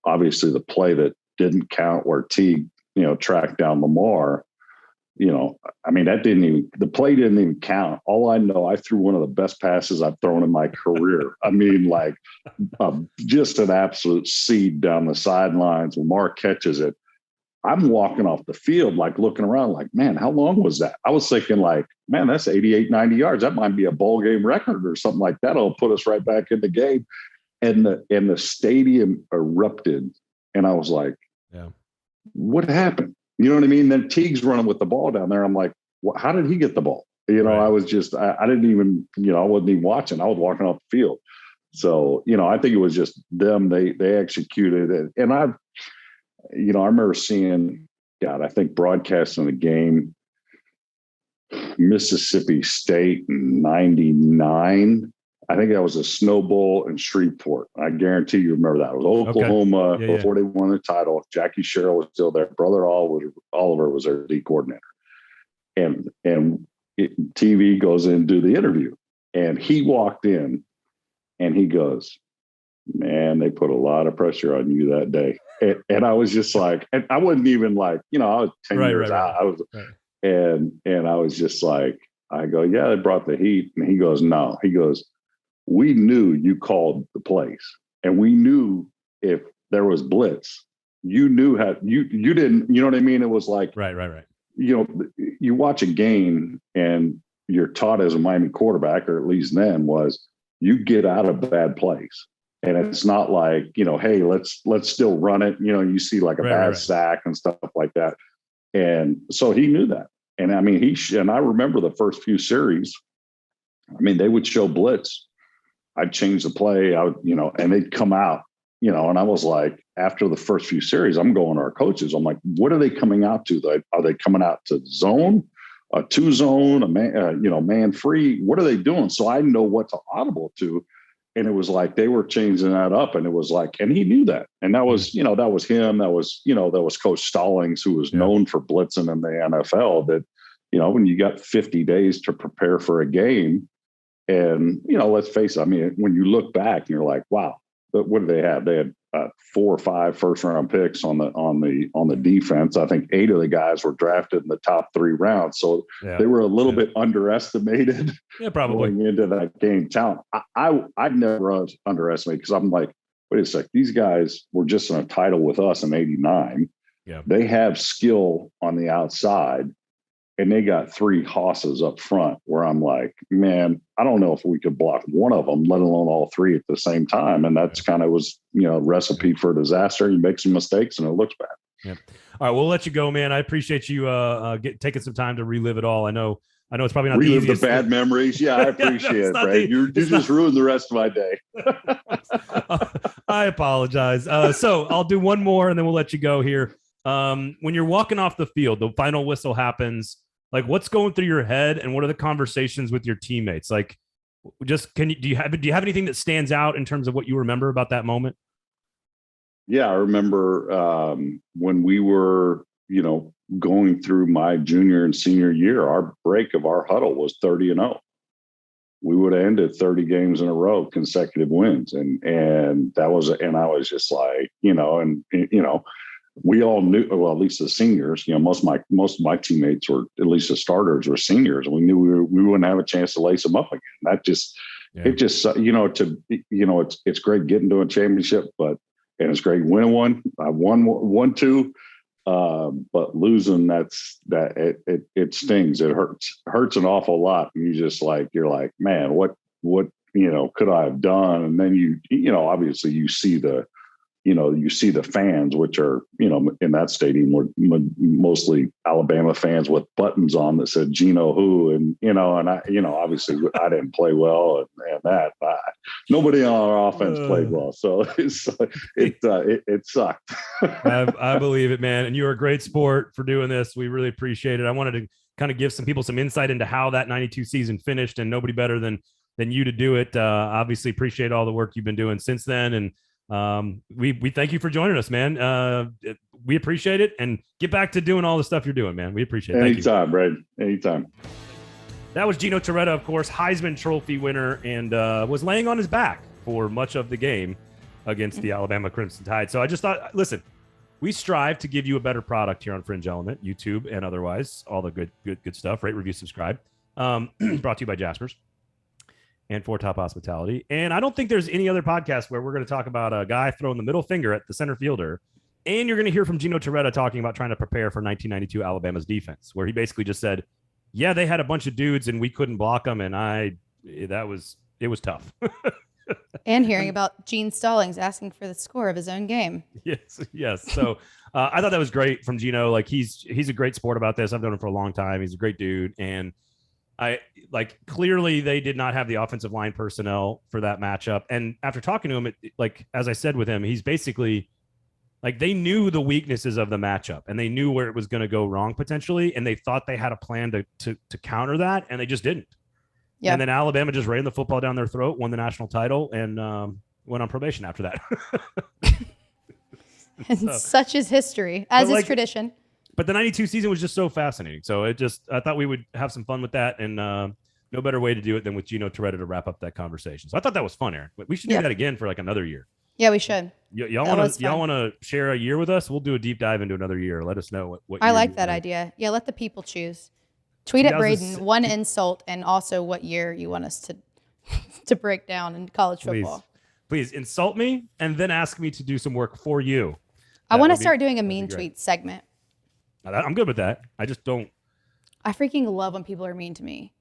obviously the play that didn't count where Teague, tracked down Lamar, the play didn't even count. All I know, I threw one of the best passes I've thrown in my career. I mean, just an absolute seed down the sidelines. Lamar catches it. I'm walking off the field, looking around man, how long was that? I was thinking man, that's 88, 90 yards. That might be a bowl game record or something like that. It'll put us right back in the game. And the stadium erupted. And I was like, what happened? You know what I mean? Then Teague's running with the ball down there. I'm like, how did he get the ball? Right. I was just, I didn't even, I wasn't even watching. I was walking off the field. So, I think it was just them. They executed it. And I remember seeing, I think broadcasting the game, Mississippi State in 99. I think that was a Snow Bowl in Shreveport. I guarantee you remember that. It was Oklahoma before they won the title. Jackie Sherrill was still there. Brother Oliver was their D coordinator. And TV goes in and do the interview. And he walked in and he goes, man, they put a lot of pressure on you that day. And I was just and I wasn't even I was 10 years out. I was, and I was just I go, yeah, they brought the heat. And he goes, no. He goes, we knew you called the plays, and we knew if there was blitz, you knew how you didn't, you know what I mean? It was right. You watch a game and you're taught as a Miami quarterback, or at least then, was you get out of bad plays. And it's not hey, let's still run it. You see a bad sack and stuff like that. And so he knew that. And I mean, and I remember the first few series, I mean, they would show blitz. I'd change the play, and they'd come out, and I was after the first few series, I'm going to our coaches. I'm like, what are they coming out to? Are they coming out to zone, a 2-zone, a man, man free? What are they doing? So I know what to audible to. And it was they were changing that up, and it was and he knew that. And that was, that was him. That was, that was Coach Stallings, who was known for blitzing in the NFL, that, when you got 50 days to prepare for a game. And, let's face it, I mean, when you look back and you're like, wow, what did they have? They had 4 or 5 first-round picks on the defense. I think 8 of the guys were drafted in the top 3 rounds. So they were a little bit underestimated probably going into that game talent. I'd never underestimated, because I'm like, wait a sec, these guys were just in a title with us in 89. Yeah. They have skill on the outside. And they got 3 hosses up front, where I'm like, man, I don't know if we could block one of them, let alone all 3 at the same time. And that's kind of was, recipe for disaster. You make some mistakes and it looks bad. Yeah. All right, we'll let you go, man. I appreciate you taking some time to relive it all. I know it's probably not relive the easiest. The bad memories. Yeah, I appreciate it, Brad. You just ruined the rest of my day. I apologize. So I'll do one more and then we'll let you go here. When you're walking off the field, the final whistle happens. What's going through your head, and what are the conversations with your teammates? Do you have anything that stands out in terms of what you remember about that moment? Yeah, I remember when we were, going through my junior and senior year, our break of our huddle was 30-0. We would have ended 30 games in a row, consecutive wins. And I was just we all knew, well, at least the seniors, most of my teammates were, at least the starters, were seniors, and we knew we wouldn't have a chance to lace them up again. That just, it just, it's great getting to a championship, and it's great winning one. I won 2, But losing, it stings. It hurts an awful lot. And you're like, man, what, could I have done? And then obviously you see the fans, which are, in that stadium were mostly Alabama fans with buttons on that said Gino who, and, and I, obviously I didn't play well and nobody on our offense played well. So it sucked. I believe it, man. And you're a great sport for doing this. We really appreciate it. I wanted to kind of give some people some insight into how that 92 season finished, and nobody better than you to do it. Obviously appreciate all the work you've been doing since then. And we thank you for joining us, man. We appreciate it, and get back to doing all the stuff you're doing, man. We appreciate it. Anytime, Braden. Anytime. That was Gino Torretta, of course, Heisman Trophy winner, and was laying on his back for much of the game against the Alabama Crimson Tide. So I just thought, listen, we strive to give you a better product here on Fringe Element, YouTube and otherwise, all the good stuff. Rate, review, subscribe. Brought to you by Jasper's and For Top Hospitality. And I don't think there's any other podcast where we're going to talk about a guy throwing the middle finger at the center fielder. And you're going to hear from Gino Torretta talking about trying to prepare for 1992 Alabama's defense, where he basically just said, yeah, they had a bunch of dudes and we couldn't block them. And it was tough. And hearing about Gene Stallings asking for the score of his own game. Yes. So I thought that was great from Gino. Like he's a great sport about this. I've known him for a long time. He's a great dude. And clearly they did not have the offensive line personnel for that matchup. And after talking to him, as I said with him, he's basically like, they knew the weaknesses of the matchup and they knew where it was going to go wrong potentially. And they thought they had a plan to counter that, and they just didn't. Yeah. And then Alabama just ran the football down their throat, won the national title, and went on probation after that. And such is history, as is tradition. But the 92 season was just so fascinating. So I thought we would have some fun with that. And no better way to do it than with Gino Torretta to wrap up that conversation. So I thought that was fun, Erin. We should do that again for like another year. Yeah, we should. Y'all want to share a year with us? We'll do a deep dive into another year. Let us know what I like that idea. Yeah, let the people choose. Tweet at Braden one insult and also what year you want us to break down in college football. Please insult me and then ask me to do some work for you. I want to start doing a mean tweet segment. I'm good with that. I just don't. I freaking love when people are mean to me.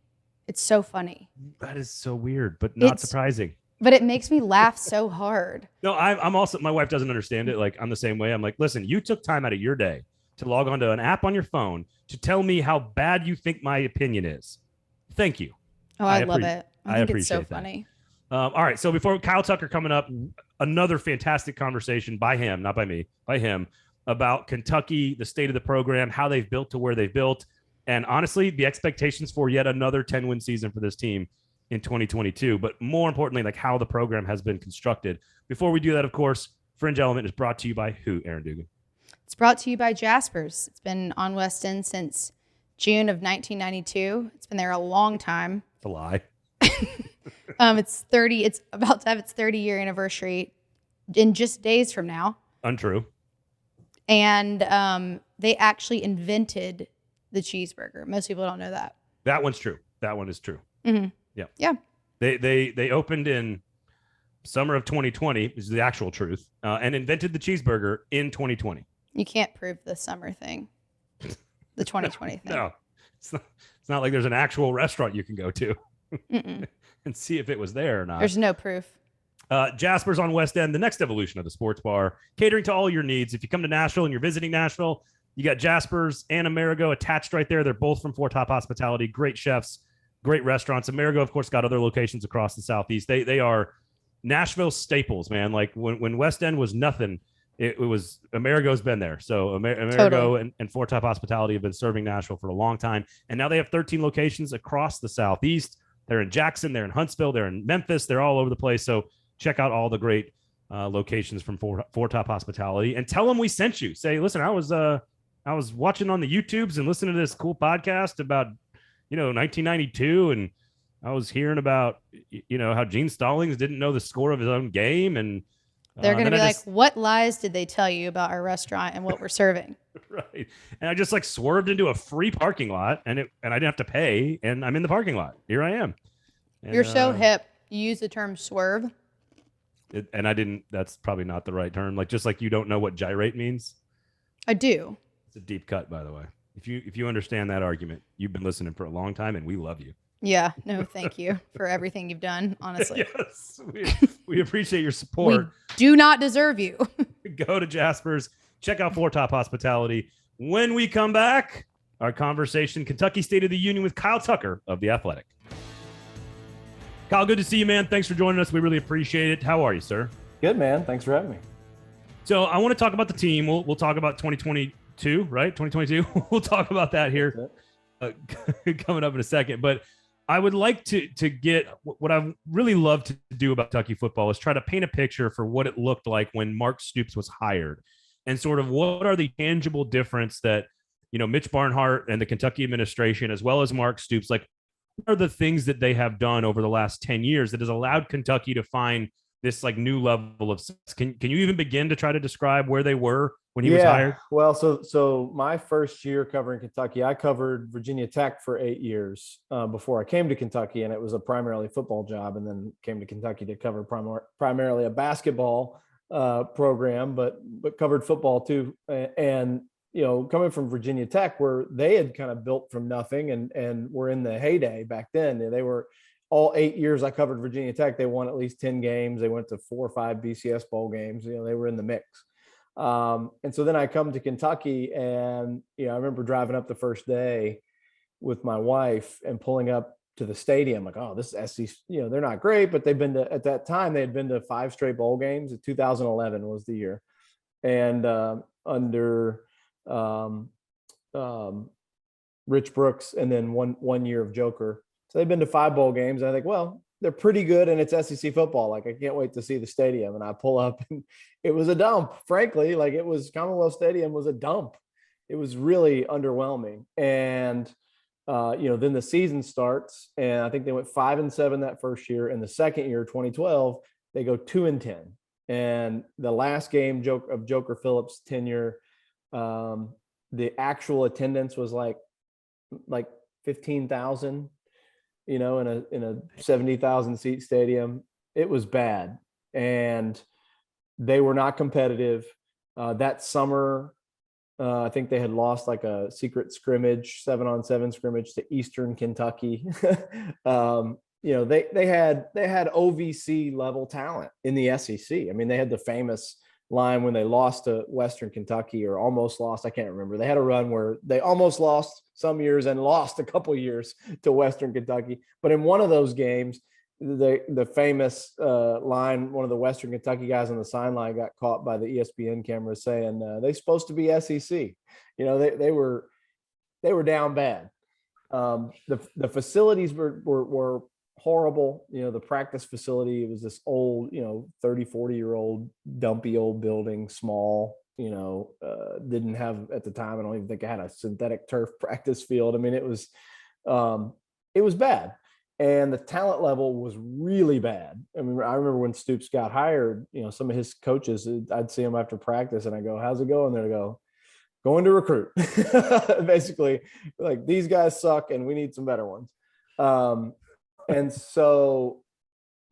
It's so funny. That is so weird, but not surprising. But it makes me laugh so hard. No, I'm also, my wife doesn't understand it. Like, I'm the same way. I'm like, listen, you took time out of your day to log onto an app on your phone to tell me how bad you think my opinion is. Thank you. Oh, I love it. I think it's so funny. All right. So before Kyle Tucker coming up, another fantastic conversation by him, not by me, by him, about Kentucky, the state of the program, how they've built to where they've built. And honestly, the expectations for yet another 10-win season for this team in 2022, but more importantly, like how the program has been constructed. Before we do that, of course, Fringe Element is brought to you by who, Erin Dugan? It's brought to you by Jasper's. It's been on West End since June of 1992. It's been there a long time. It's a lie. It's about to have its 30-year anniversary in just days from now. Untrue. And they actually invented the cheeseburger. Most people don't know that. That one's true. That one is true. Mm-hmm. Yeah. They opened in summer of 2020 is the actual truth, and invented the cheeseburger in 2020. You can't prove the summer thing, the 2020 thing. No, it's not like there's an actual restaurant you can go to and see if it was there or not. There's no proof. Jasper's on West End, the next evolution of the sports bar, catering to all your needs. If you come to Nashville and you're visiting Nashville, you got Jasper's and Amerigo attached right there. They're both from For Top Hospitality. Great chefs, great restaurants. Amerigo, of course, got other locations across the Southeast. They are Nashville staples, man. Like when West End was nothing, it was Amerigo's been there. So Amerigo totally. and For Top Hospitality have been serving Nashville for a long time. And now they have 13 locations across the Southeast. They're in Jackson, they're in Huntsville, they're in Memphis. They're all over the place. So check out all the great locations from For Top Hospitality and tell them we sent you. Say, listen, I was watching on the YouTubes and listening to this cool podcast about, 1992. And I was hearing about, how Gene Stallings didn't know the score of his own game. And they're going to be like, what lies did they tell you about our restaurant and what we're serving? Right. And I just swerved into a free parking lot and I didn't have to pay. And I'm in the parking lot. Here I am. And, you're so hip. You use the term swerve. And I didn't, that's probably not the right term. Just like you don't know what gyrate means. I do. It's a deep cut, by the way. If you understand that argument, you've been listening for a long time, and we love you. Yeah, no, thank you for everything you've done, honestly. Yes, we appreciate your support. We do not deserve you. Go to Jasper's, check out Four Top Hospitality. When we come back, our conversation, Kentucky State of the Union with Kyle Tucker of The Athletic. Kyle, good to see you, man. Thanks for joining us. We really appreciate it. How are you, sir? Good, man. Thanks for having me. So I want to talk about the team. We'll talk about 2022, right? 2022. We'll talk about that here coming up in a second. But I would like to get what I really love to do about Kentucky football is try to paint a picture for what it looked like when Mark Stoops was hired, and sort of what are the tangible difference that, Mitch Barnhart and the Kentucky administration, as well as Mark Stoops, like, what are the things that they have done over the last 10 years that has allowed Kentucky to find this like new level of success? Can you even begin to try to describe where they were when he was hired? Well, so my first year covering Kentucky, I covered Virginia Tech for 8 years before I came to Kentucky, and it was a primarily football job, and then came to Kentucky to cover primarily a basketball program, but covered football too. And coming from Virginia Tech, where they had kind of built from nothing and were in the heyday back then. They were all 8 years I covered Virginia Tech. They won at least 10 games. They went to 4 or 5 BCS bowl games. They were in the mix. And so then I come to Kentucky, and, I remember driving up the first day with my wife and pulling up to the stadium. Like, oh, this is SEC, they're not great, but at that time they had been to 5 straight bowl games. 2011 was the year. And under Rich Brooks, and then one year of Joker. So they've been to 5 bowl games. And I think, well, they're pretty good, and it's SEC football. Like, I can't wait to see the stadium. And I pull up, and it was a dump, frankly. Like, it was Commonwealth Stadium was a dump. It was really underwhelming. And, then the season starts, and I think they went 5-7 that first year. And the second year, 2012, they go 2-10. And the last game of Joker Phillips' tenure, the actual attendance was like 15,000, in a 70,000 seat stadium. It was bad, and they were not competitive. That summer, I think they had lost like a secret scrimmage, 7-on-7 scrimmage to Eastern Kentucky. They had OVC level talent in the SEC. I mean, they had the famous line when they lost to Western Kentucky, or almost lost. I can't remember. They had a run where they almost lost some years and lost a couple years to Western Kentucky. But in one of those games, the famous line, one of the Western Kentucky guys on the sideline got caught by the ESPN camera saying they're supposed to be SEC. They were down bad. The facilities were horrible. The practice facility, it was this old, 30, 40-year-old dumpy old building, small, didn't have, at the time, I don't even think it had a synthetic turf practice field. I mean, it was bad. And the talent level was really bad. I mean, I remember when Stoops got hired, some of his coaches, I'd see them after practice and I go, how's it going? They'd go, going to recruit. Basically, like, these guys suck and we need some better ones. And so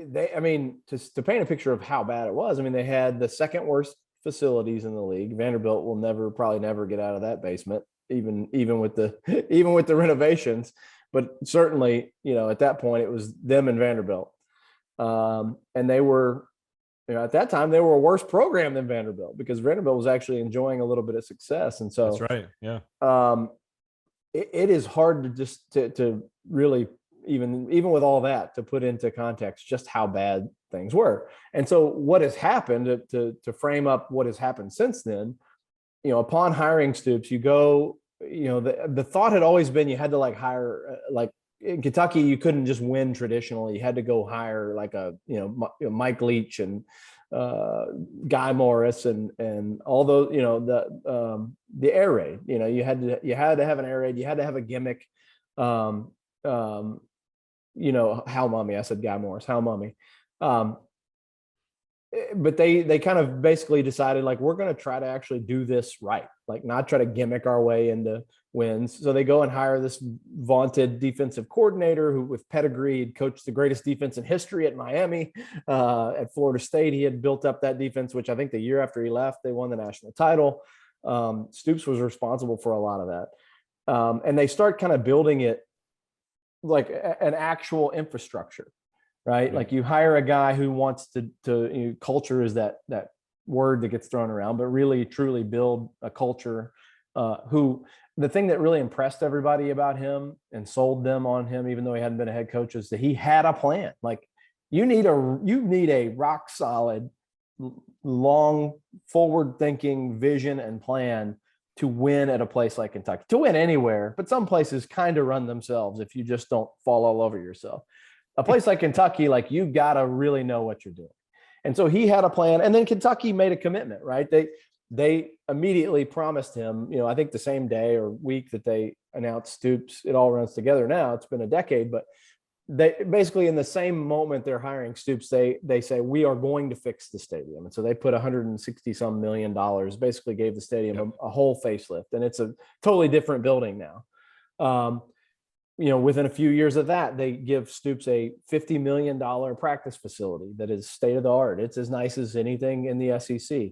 to paint a picture of how bad it was, I mean, they had the second worst facilities in the league. Vanderbilt will probably never get out of that basement, even with the renovations. But certainly, at that point, it was them and Vanderbilt. And they were, at that time, they were a worse program than Vanderbilt, because Vanderbilt was actually enjoying a little bit of success. And so that's right. Yeah. It is hard to just to really, even with all that, to put into context just how bad things were. And so what has happened, to frame up what has happened since then, upon hiring Stoops, you go, the thought had always been you had to hire, in Kentucky, you couldn't just win traditionally. You had to go hire Mike Leach and Guy Morris and all those, the air raid, you had to have an air raid. You had to have a gimmick. Hal Mummy. I said Guy Morris, Hal Mummy. But they kind of basically decided, we're going to try to actually do this right, not try to gimmick our way into wins. So they go and hire this vaunted defensive coordinator who, with pedigree, had coached the greatest defense in history at Miami. At Florida State, he had built up that defense, which I think the year after he left, they won the national title. Stoops was responsible for a lot of that. And they start kind of building it like an actual infrastructure, right? Mm-hmm. Like you hire a guy who wants to culture is that word that gets thrown around, but really truly build a culture. Who the thing that really impressed everybody about him and sold them on him, even though he hadn't been a head coach, is that he had a plan. Like you need a rock solid, long forward thinking vision and plan to win at a place like Kentucky, to win anywhere, but some places kind of run themselves if you just don't fall all over yourself. A place like Kentucky, like you got to really know what you're doing. And so he had a plan, and then Kentucky made a commitment, right? They immediately promised him, I think the same day or week that they announced Stoops, it all runs together now. It's been a decade, but they basically in the same moment they're hiring Stoops, they say, we are going to fix the stadium. And so they put $160 million, basically gave the stadium a whole facelift. And it's a totally different building now. Within a few years of that, they give Stoops a $50 million practice facility that is state of the art. It's as nice as anything in the SEC.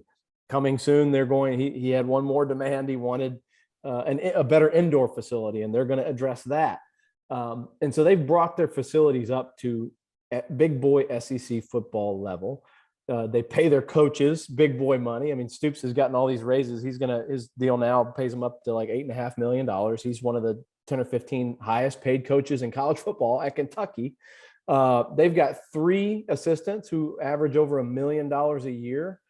Coming soon, he had one more demand. He wanted a better indoor facility, and they're going to address that. And so they've brought their facilities up to big boy SEC football level. They pay their coaches big boy money. I mean, Stoops has gotten all these raises. His deal now pays him up to like $8.5 million. He's one of the 10 or 15 highest paid coaches in college football at Kentucky. They've got 3 assistants who average over $1 million a year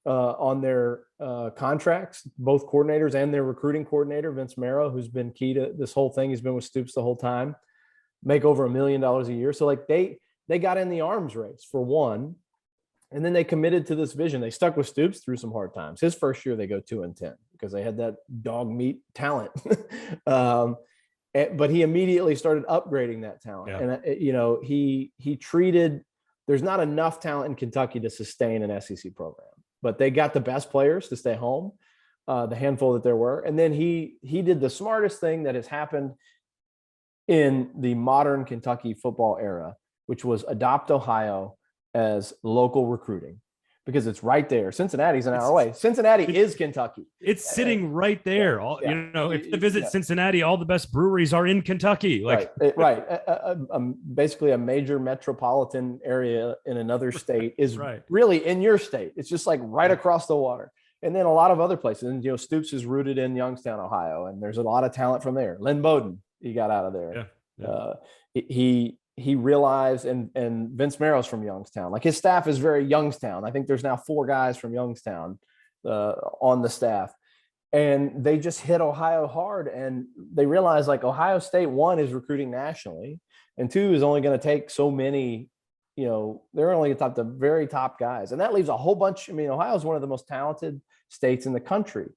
on their contracts, both coordinators and their recruiting coordinator, Vince Marrow, who's been key to this whole thing. He's been with Stoops the whole time, make over $1 million a year. So like they got in the arms race for one, and then they committed to this vision. They stuck with Stoops through some hard times. His first year, they go 2-10 because they had that dog meat talent. But he immediately started upgrading that talent. Yeah. And, he treated, there's not enough talent in Kentucky to sustain an SEC program, but they got the best players to stay home, the handful that there were. And then he did the smartest thing that has happened in the modern Kentucky football era, which was adopt Ohio as local recruiting. Because it's right there. Cincinnati's an hour away. Cincinnati is Kentucky. It's sitting right there. If you visit Cincinnati, all the best breweries are in Kentucky. Basically a major metropolitan area in another state is really in your state. It's just like right across the water. And then a lot of other places. And, Stoops is rooted in Youngstown, Ohio, and there's a lot of talent from there. Lynn Bowden, he got out of there. Yeah. He realized, and Vince Marrow's from Youngstown. Like his staff is very Youngstown. I think there's now 4 guys from Youngstown on the staff, and they just hit Ohio hard. And they realized like Ohio State, 1, is recruiting nationally, and 2 is only going to take so many. They're only the very top guys, and that leaves a whole bunch. I mean, Ohio is one of the most talented states in the country.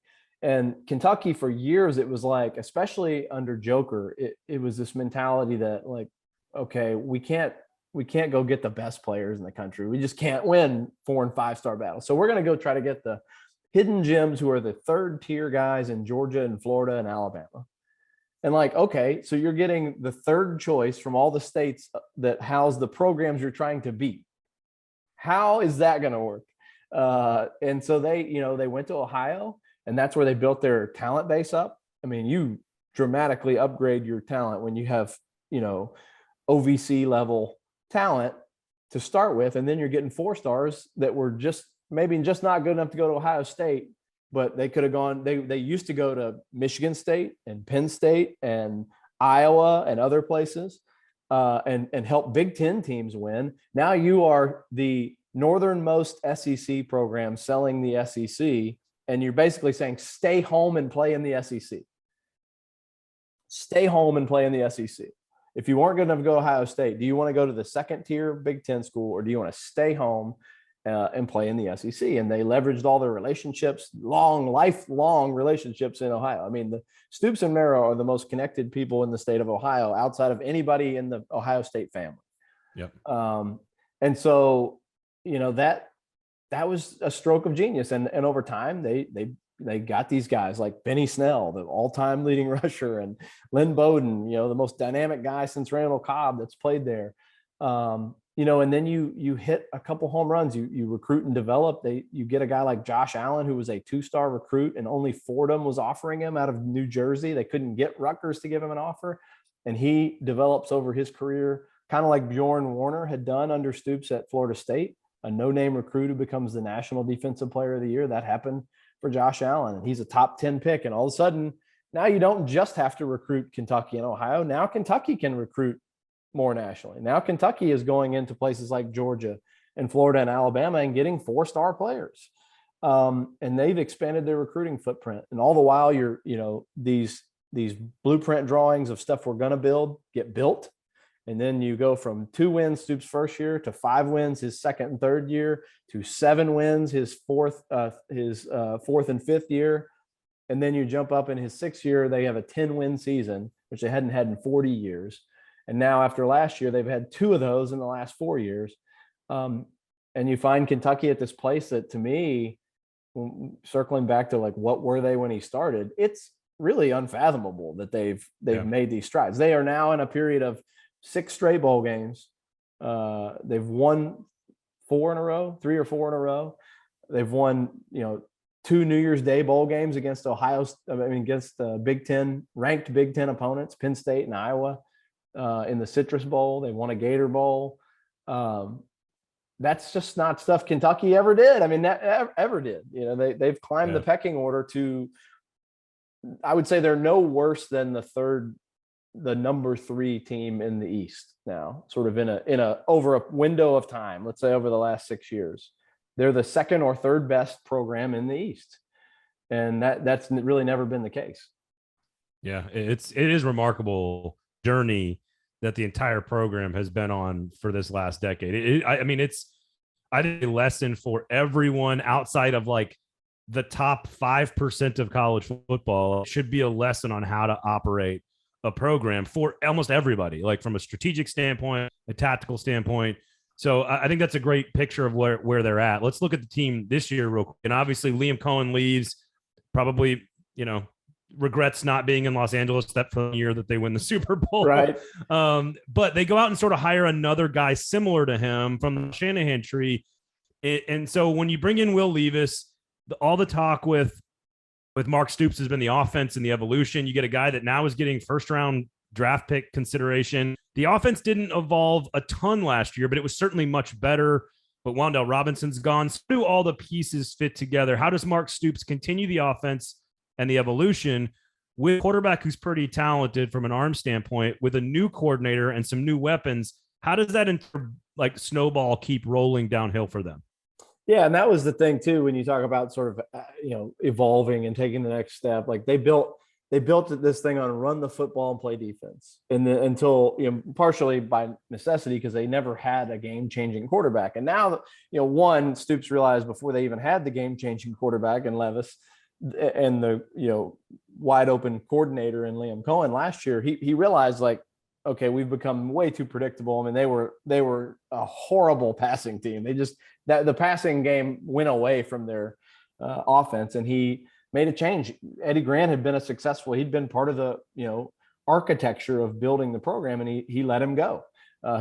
And Kentucky, for years, it was like, especially under Joker, it was this mentality that like, okay, we can't go get the best players in the country. We just can't win 4- and 5-star battles. So we're going to go try to get the hidden gems who are the 3rd tier guys in Georgia and Florida and Alabama. And like, okay, so you're getting the 3rd choice from all the states that house the programs you're trying to beat. How is that going to work? And so they went to Ohio, and that's where they built their talent base up. I mean, you dramatically upgrade your talent when you have, OVC level talent to start with, and then you're getting 4 stars that were just not good enough to go to Ohio State, but they could have gone. They used to go to Michigan State and Penn State and Iowa and other places, and help Big Ten teams win. Now you are the northernmost SEC program selling the SEC, and you're basically saying stay home and play in the SEC. Stay home and play in the SEC. If you weren't good enough to go to Ohio State, do you want to go to the 2nd tier Big Ten school, or do you want to stay home and play in the SEC? And they leveraged all their relationships, lifelong relationships in Ohio. I mean, the Stoops and Marrow are the most connected people in the state of Ohio outside of anybody in the Ohio State family. Yep. And so, that was a stroke of genius. And over time, they got these guys like Benny Snell, the all-time leading rusher, and Lynn Bowden, the most dynamic guy since Randall Cobb that's played there. and then you hit a couple home runs, you recruit and develop. You get a guy like Josh Allen, who was a 2-star recruit, and only Fordham was offering him out of New Jersey. They couldn't get Rutgers to give him an offer. And he develops over his career, kind of like Bjorn Warner had done under Stoops at Florida State, a no-name recruit who becomes the National Defensive Player of the Year. That happened for Josh Allen. And he's a top 10 pick. And all of a sudden, now you don't just have to recruit Kentucky and Ohio. Now Kentucky can recruit more nationally. Now Kentucky is going into places like Georgia and Florida and Alabama and getting 4-star players. And they've expanded their recruiting footprint. And all the while these blueprint drawings of stuff we're going to build get built. And then you go from 2 wins Stoops' first year to 5 wins his second and third year to 7 wins his fourth and fifth year. And then you jump up in his 6th year, they have a 10-win season, which they hadn't had in 40 years. And now after last year, they've had 2 of those in the last 4 years. And you find Kentucky at this place that, to me, circling back to like, what were they when he started? It's really unfathomable that they've made these strides. They are now in a period of 6 straight bowl games. They've won 3 or 4 in a row. They've won, 2 New Year's Day bowl games against against ranked Big Ten opponents, Penn State and Iowa, in the Citrus Bowl. They won a Gator Bowl. That's just not stuff Kentucky ever did. I mean, that ever did. They've climbed the pecking order to, I would say they're no worse than the number 3 team in the East now, sort of in a over a window of time, let's say over the last 6 years. They're the 2nd or 3rd best program in the East. And that's really never been the case. Yeah, it is remarkable journey that the entire program has been on for this last decade. I think a lesson for everyone outside of like the top 5% of college football. It should be a lesson on how to operate a program for almost everybody, like from a strategic standpoint, a tactical standpoint. So I think that's a great picture of where they're at. Let's look at the team this year real quick. And obviously Liam Cohen leaves, probably, regrets not being in Los Angeles that for the year that they win the Super Bowl. Right. But they go out and sort of hire another guy similar to him from the Shanahan tree. And so when you bring in Will Levis, all the talk with Mark Stoops has been the offense and the evolution. You get a guy that now is getting 1st-round draft pick consideration. The offense didn't evolve a ton last year, but it was certainly much better. But Wan'Dale Robinson's gone. So do all the pieces fit together? How does Mark Stoops continue the offense and the evolution with a quarterback who's pretty talented from an arm standpoint, with a new coordinator and some new weapons? How does that snowball keep rolling downhill for them? Yeah, and that was the thing too, when you talk about sort of evolving and taking the next step. Like they built this thing on run the football and play defense, and until partially by necessity, because they never had a game-changing quarterback. And now Stoops realized before they even had the game-changing quarterback in Levis and the wide open coordinator in Liam Cohen last year, he realized, like, okay, we've become way too predictable. I mean, they were a horrible passing team. The passing game went away from their offense, and he made a change. Eddie Grant had been he'd been part of the architecture of building the program, and he let him go.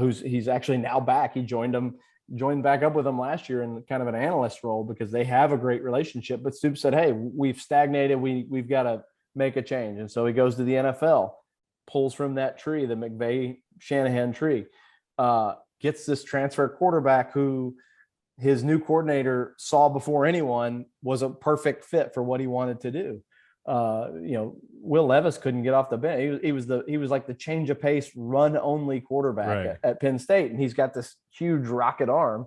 He's actually now back. He joined back up with them last year in kind of an analyst role, because they have a great relationship. But Stoops said, hey, we've stagnated. We've got to make a change. And so he goes to the NFL, pulls from that tree, the McVay-Shanahan tree, gets this transfer quarterback who his new coordinator saw before anyone was a perfect fit for what he wanted to do. Will Levis couldn't get off the bench. He was like the change of pace, run only quarterback at Penn State. And he's got this huge rocket arm.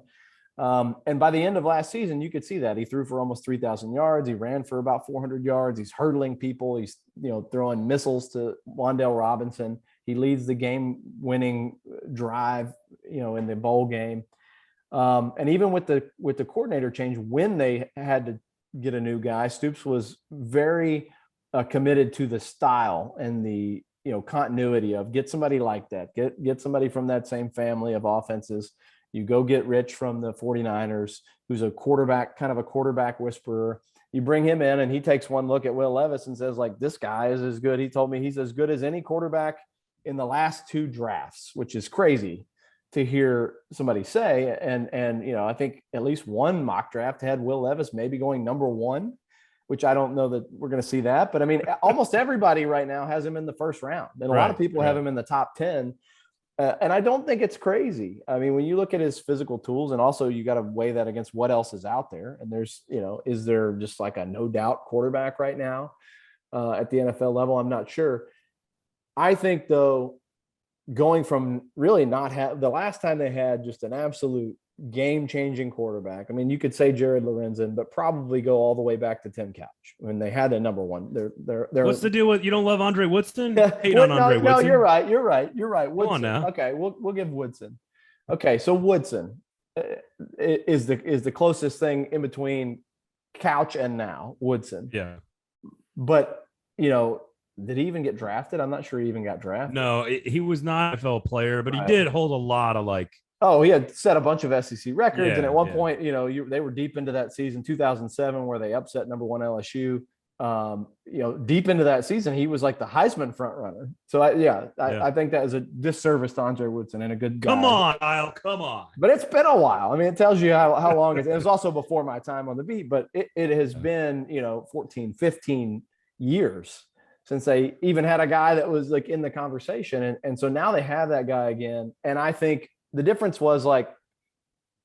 And by the end of last season, you could see that he threw for almost 3,000 yards. He ran for about 400 yards. He's hurdling people. He's, throwing missiles to Wan'Dale Robinson. He leads the game winning drive, in the bowl game. And even with the coordinator change, when they had to get a new guy, Stoops was very committed to the style and the continuity of get somebody like that, get somebody from that same family of offenses. You go get Rich from the 49ers, who's a quarterback whisperer. You bring him in, and he takes one look at Will Levis and says, like, this guy is as good. He told me he's as good as any quarterback in the last 2 drafts, which is crazy to hear somebody say. And, you know, I think at least one mock draft had Will Levis maybe going number 1, which I don't know that we're going to see that, but I mean, almost everybody right now has him in the first round, and a lot of people have him in the top 10. And I don't think it's crazy. I mean, when you look at his physical tools, and also you got to weigh that against what else is out there. And there's, you know, is there just like a no doubt quarterback right now at the NFL level? I'm not sure. I think though, going from really not the last time they had just an absolute game-changing quarterback. I mean, you could say Jared Lorenzen, but probably go all the way back to Tim Couch when they had a number 1. They're What's the deal with you don't love Andre Woodson? Hate on Andre Woodson. No, you're right. Woodson. Come on now. Okay, we'll give Woodson. Okay, so Woodson is the closest thing in between Couch and now Woodson. Yeah, but you know, did he even get drafted? I'm not sure he even got drafted. No, he was not an NFL player, but he did hold a lot of like. Oh, he had set a bunch of SEC records. And at one point, you know, they were deep into that season, 2007, where they upset number 1 LSU. You know, deep into that season, he was like the Heisman front runner. So, I think that is a disservice to Andre Woodson and a good guy. Come on, Kyle, come on. But it's been a while. I mean, it tells you how long it was also before my time on the beat, but it has been, you know, 14, 15 years since they even had a guy that was like in the conversation. And so now they have that guy again. And I think the difference was like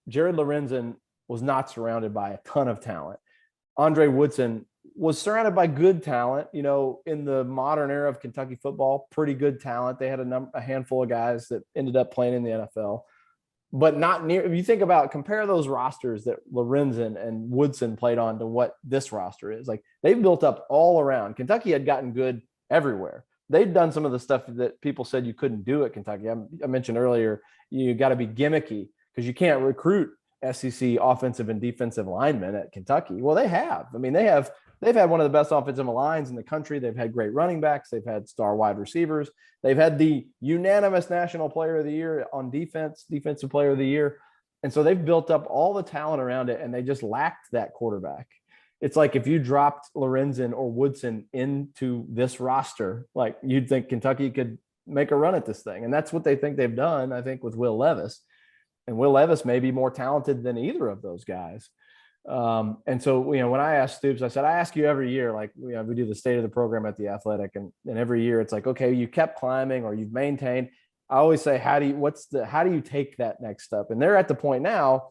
Jared Lorenzen was not surrounded by a ton of talent. Andre Woodson was surrounded by good talent, you know, in the modern era of Kentucky football, pretty good talent. They had a handful of guys that ended up playing in the NFL, but not near. If you think about, compare those rosters that Lorenzen and Woodson played on to what this roster is, like they've built up all around. Kentucky had gotten good everywhere. They'd done some of the stuff that people said you couldn't do at Kentucky. I mentioned earlier, you got to be gimmicky because you can't recruit SEC offensive and defensive linemen at Kentucky. Well, they have. I mean, they've had one of the best offensive lines in the country. They've had great running backs. They've had star wide receivers. They've had the unanimous National Player of the Year on defense, Defensive Player of the Year. And so they've built up all the talent around it, and they just lacked that quarterback. It's like if you dropped Lorenzen or Woodson into this roster, like you'd think Kentucky could make a run at this thing. And that's what they think they've done, I think, with Will Levis. And Will Levis may be more talented than either of those guys. And so, you know, when I asked Stoops, I said, I ask you every year, like, you know, we do the state of the program at the Athletic, and every year it's like, okay, you kept climbing or you've maintained. I always say, how do you take that next step? And they're at the point now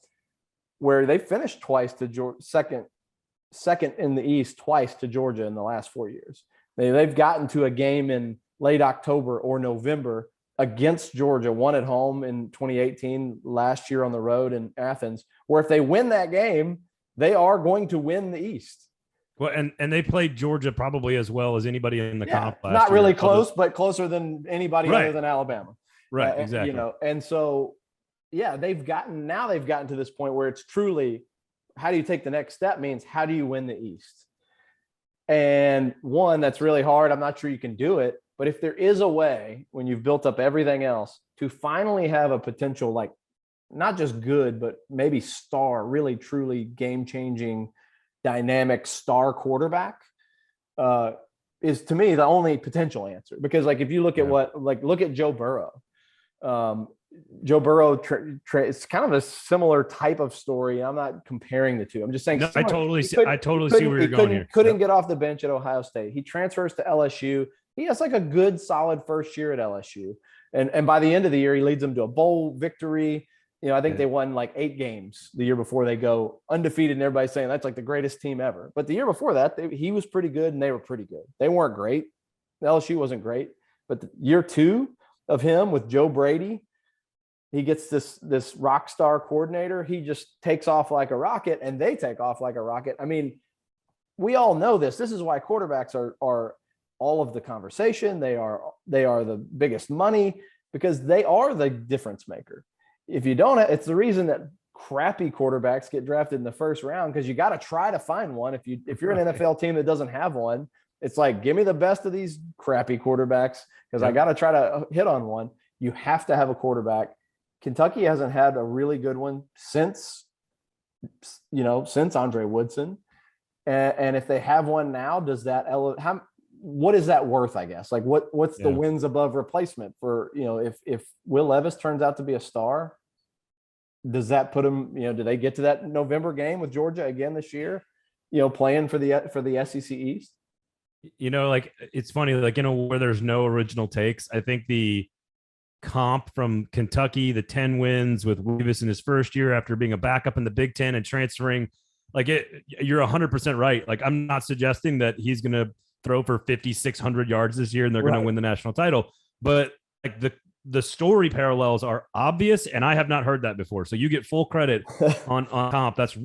where they finished twice to Georgia, second in the East, twice to Georgia in the last 4 years. They've gotten to a game in late October or November against Georgia, one at home in 2018, last year on the road in Athens, where if they win that game, they are going to win the East. Well, and they played Georgia probably as well as anybody in the comp last not year. Really close, but closer than anybody other than Alabama. Right, exactly. You know, and so, yeah, they've gotten to this point where it's truly, how do you take the next step means how do you win the East? And one, that's really hard. I'm not sure you can do it. But if there is a way, when you've built up everything else, to finally have a potential, like, not just good, but maybe star, really, truly game-changing, dynamic star quarterback, is, to me, the only potential answer. Because, like, if you look at look at Joe Burrow. Joe Burrow, it's kind of a similar type of story. I'm not comparing the two. I'm just saying. No, I totally see where you're going here. Couldn't get off the bench at Ohio State. He transfers to LSU. He has like a good, solid first year at LSU. And by the end of the year, he leads them to a bowl victory. You know, I think they won like 8 games the year before they go undefeated, and everybody's saying that's like the greatest team ever. But the year before that, he was pretty good, and they were pretty good. They weren't great. LSU wasn't great. But year 2 of him with Joe Brady, he gets this rock star coordinator. He just takes off like a rocket, and they take off like a rocket. I mean, we all know this. This is why quarterbacks are all of the conversation. They are the biggest money because they are the difference maker. If you don't, it's the reason that crappy quarterbacks get drafted in the first round, because you got to try to find one. If you're an NFL team that doesn't have one, it's like, give me the best of these crappy quarterbacks because I got to try to hit on one. You have to have a quarterback. Kentucky hasn't had a really good one since Andre Woodson. And if they have one now, does that what is that worth, I guess? Like what's the wins above replacement for, if Will Levis turns out to be a star, does that put them, do they get to that November game with Georgia again this year, playing for the SEC East? Like, it's funny, like, where there's no original takes. I think the comp from Kentucky, the 10 wins with Weavis in his first year after being a backup in the Big Ten and transferring, like, you're 100% right. Like, I'm not suggesting that he's going to throw for 5,600 yards this year and they're going to win the national title. But like the story parallels are obvious, and I have not heard that before. So you get full credit on comp. That's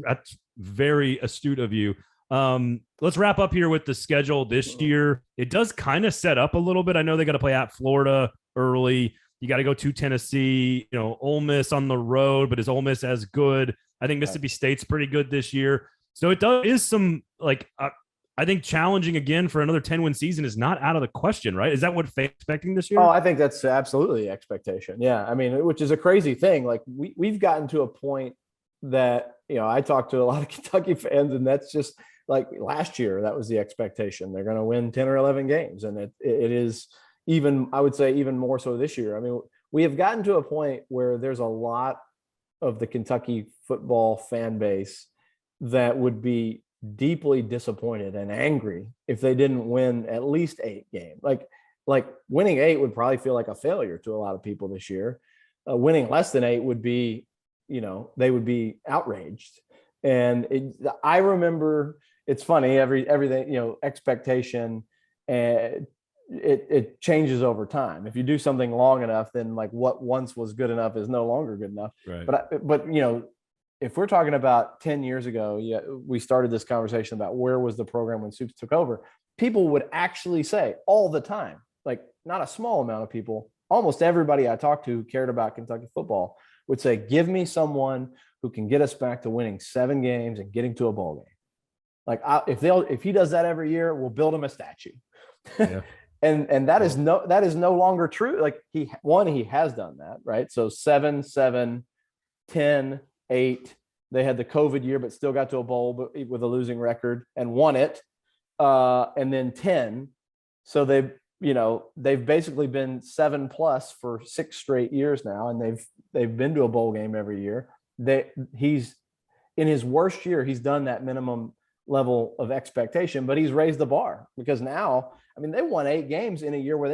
very astute of you. Let's wrap up here with the schedule this year. It does kind of set up a little bit. I know they got to play at Florida early. You got to go to Tennessee, Ole Miss on the road, but is Ole Miss as good? I think Mississippi State's pretty good this year. So it is some, like, I think challenging again for another 10-win season is not out of the question, right? Is that what fans expecting this year? Oh, I think that's absolutely the expectation. Yeah. I mean, which is a crazy thing. Like, we've gotten to a point that, I talked to a lot of Kentucky fans, and that's just like last year, that was the expectation. They're going to win 10 or 11 games. And it is even, I would say, even more so this year. I mean, we have gotten to a point where there's a lot of the Kentucky football fan base that would be deeply disappointed and angry if they didn't win at least 8 games. Like winning 8 would probably feel like a failure to a lot of people this year. Winning less than 8 would be, they would be outraged. And I remember, it's funny, everything, expectation, and it changes over time. If you do something long enough, then like what once was good enough is no longer good enough. Right. But if we're talking about 10 years ago, we started this conversation about where was the program when Stoops took over. People would actually say all the time, like, not a small amount of people, almost everybody I talked to who cared about Kentucky football would say, give me someone who can get us back to winning 7 games and getting to a bowl game. Like, if he does that every year, we'll build him a statue. Yeah. and that is no longer true. Like, he has done that, right? So 7, 10, 8. They had the COVID year, but still got to a bowl, but with a losing record, and won it. And then 10. So they've basically been 7+ for 6 straight years now, and they've been to a bowl game every year. He's in his worst year, he's done that minimum level of expectation, but he's raised the bar, because now, I mean, they won 8 games in a year where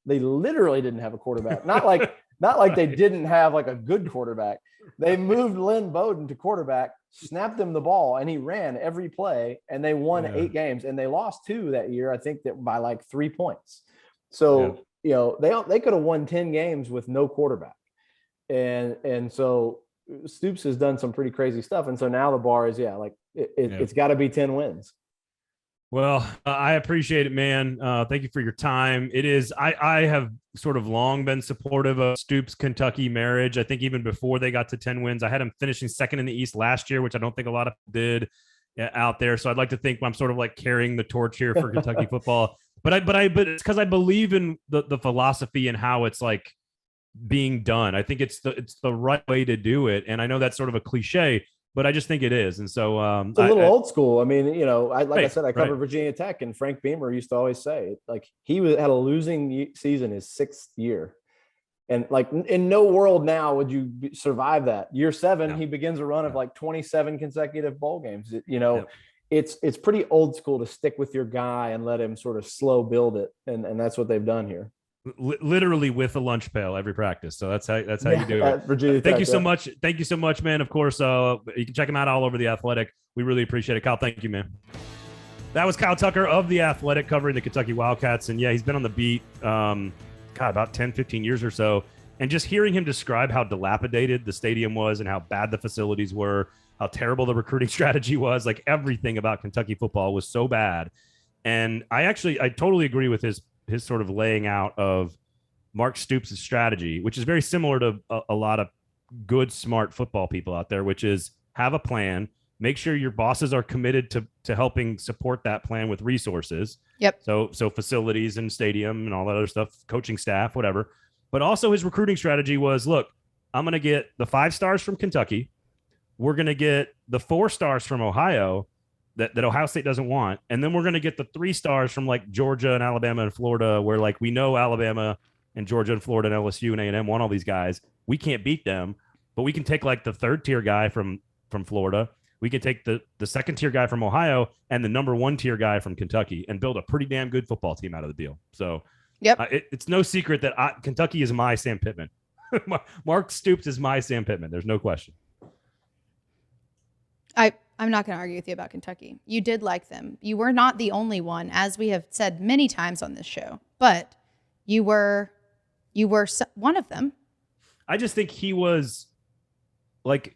they literally didn't have a quarterback. Not like they didn't have like a good quarterback. They moved Lynn Bowden to quarterback, snapped him the ball, and he ran every play, and they won 8 games, and they lost 2 that year. I think that by like 3 points. So, they could have won 10 games with no quarterback. And so Stoops has done some pretty crazy stuff. And so now the bar is, it's got to be 10 wins. Well, I appreciate it, man. Thank you for your time. It is, I have sort of long been supportive of Stoops' Kentucky marriage. I think even before they got to 10 wins, I had him finishing second in the East last year, which I don't think a lot of people did out there. So I'd like to think I'm sort of like carrying the torch here for Kentucky football. But it's because I believe in the philosophy and how it's like being done. I think it's the right way to do it. And I know that's sort of a cliche, but I just think it is. And so it's a little old school. I mean, I said, I covered Virginia Tech, and Frank Beamer used to always say, like, he had a losing season his 6th year. And like, in no world now would you survive that. Year 7, he begins a run of like 27 consecutive bowl games. It's pretty old school to stick with your guy and let him sort of slow build it. And that's what they've done here. Literally with a lunch pail every practice. So that's how you do it. Virginia Thank Tech, you so much. Thank you so much, man. Of course, you can check him out all over The Athletic. We really appreciate it. Kyle, thank you, man. That was Kyle Tucker of The Athletic covering the Kentucky Wildcats. And yeah, he's been on the beat, about 10, 15 years or so. And just hearing him describe how dilapidated the stadium was and how bad the facilities were, how terrible the recruiting strategy was, like everything about Kentucky football was so bad. And I totally agree with his sort of laying out of Mark Stoops' strategy, which is very similar to a lot of good, smart football people out there, which is have a plan, make sure your bosses are committed to helping support that plan with resources. Yep. So facilities and stadium and all that other stuff, coaching staff, whatever. But also his recruiting strategy was, look, I'm going to get the 5 stars from Kentucky. We're going to get the 4 stars from Ohio that Ohio State doesn't want. And then we're going to get the 3 stars from like Georgia and Alabama and Florida, where like we know Alabama and Georgia and Florida and LSU and A&M want all these guys. We can't beat them. but we can take like the third tier guy from Florida. We can take the second tier guy from Ohio and the number 1 tier guy from Kentucky and build a pretty damn good football team out of the deal. So it's no secret that Kentucky is my Sam Pittman. Mark Stoops is my Sam Pittman. There's no question. I'm not going to argue with you about Kentucky. You did like them. You were not the only one, as we have said many times on this show, but you were one of them. I just think he was like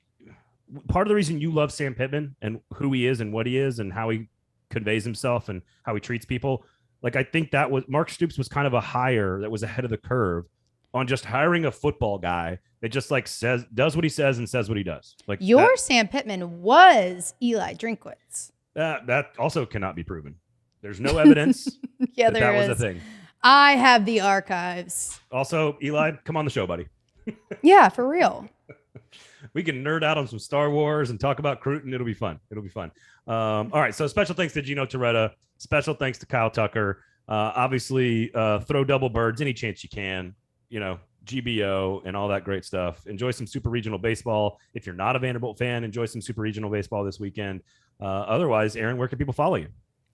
part of the reason you love Sam Pittman and who he is and what he is and how he conveys himself and how he treats people. Like, I think that was Mark Stoops was kind of a hire that was ahead of the curve on just hiring a football guy that just like does what he says and says what he does. Like Sam Pittman was Eli Drinkwitz. That also cannot be proven. There's no evidence that was a thing. I have the archives. Also, Eli, come on the show, buddy. Yeah, for real. We can nerd out on some Star Wars and talk about Cruton. It'll be fun. All right. So special thanks to Gino Torretta. Special thanks to Kyle Tucker. Obviously, throw double birds any chance you can. GBO and all that great stuff. Enjoy some super regional baseball. If you're not a Vanderbilt fan, enjoy some super regional baseball this weekend. Otherwise, Erin, where can people follow you?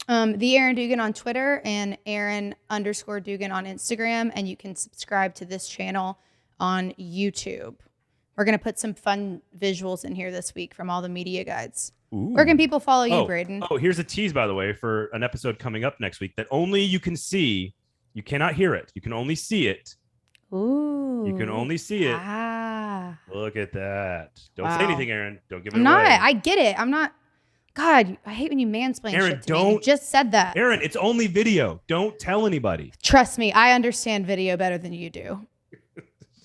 The Erin Dugan on Twitter and Erin_Dugan on Instagram. And you can subscribe to this channel on YouTube. We're going to put some fun visuals in here this week from all the media guides. Ooh. Where can people follow you, Braden? Here's a tease, by the way, for an episode coming up next week that only you can see. You cannot hear it. You can only see it. Ooh. You can only see it. Ah. Look at that. Don't say anything, Erin. Don't give it away. I get it. I'm not. God, I hate when you mansplain Erin, shit to me. You just said that. Erin, it's only video. Don't tell anybody. Trust me, I understand video better than you do.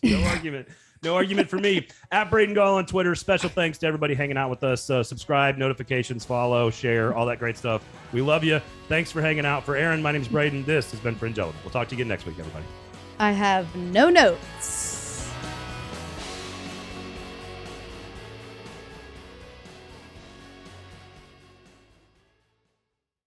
No argument. No argument for me. At Braden Gall on Twitter. Special thanks to everybody hanging out with us. Subscribe, notifications, follow, share, all that great stuff. We love you. Thanks for hanging out. For Erin, my name's Braden. This has been Fringe Element. We'll talk to you again next week, everybody. I have no notes.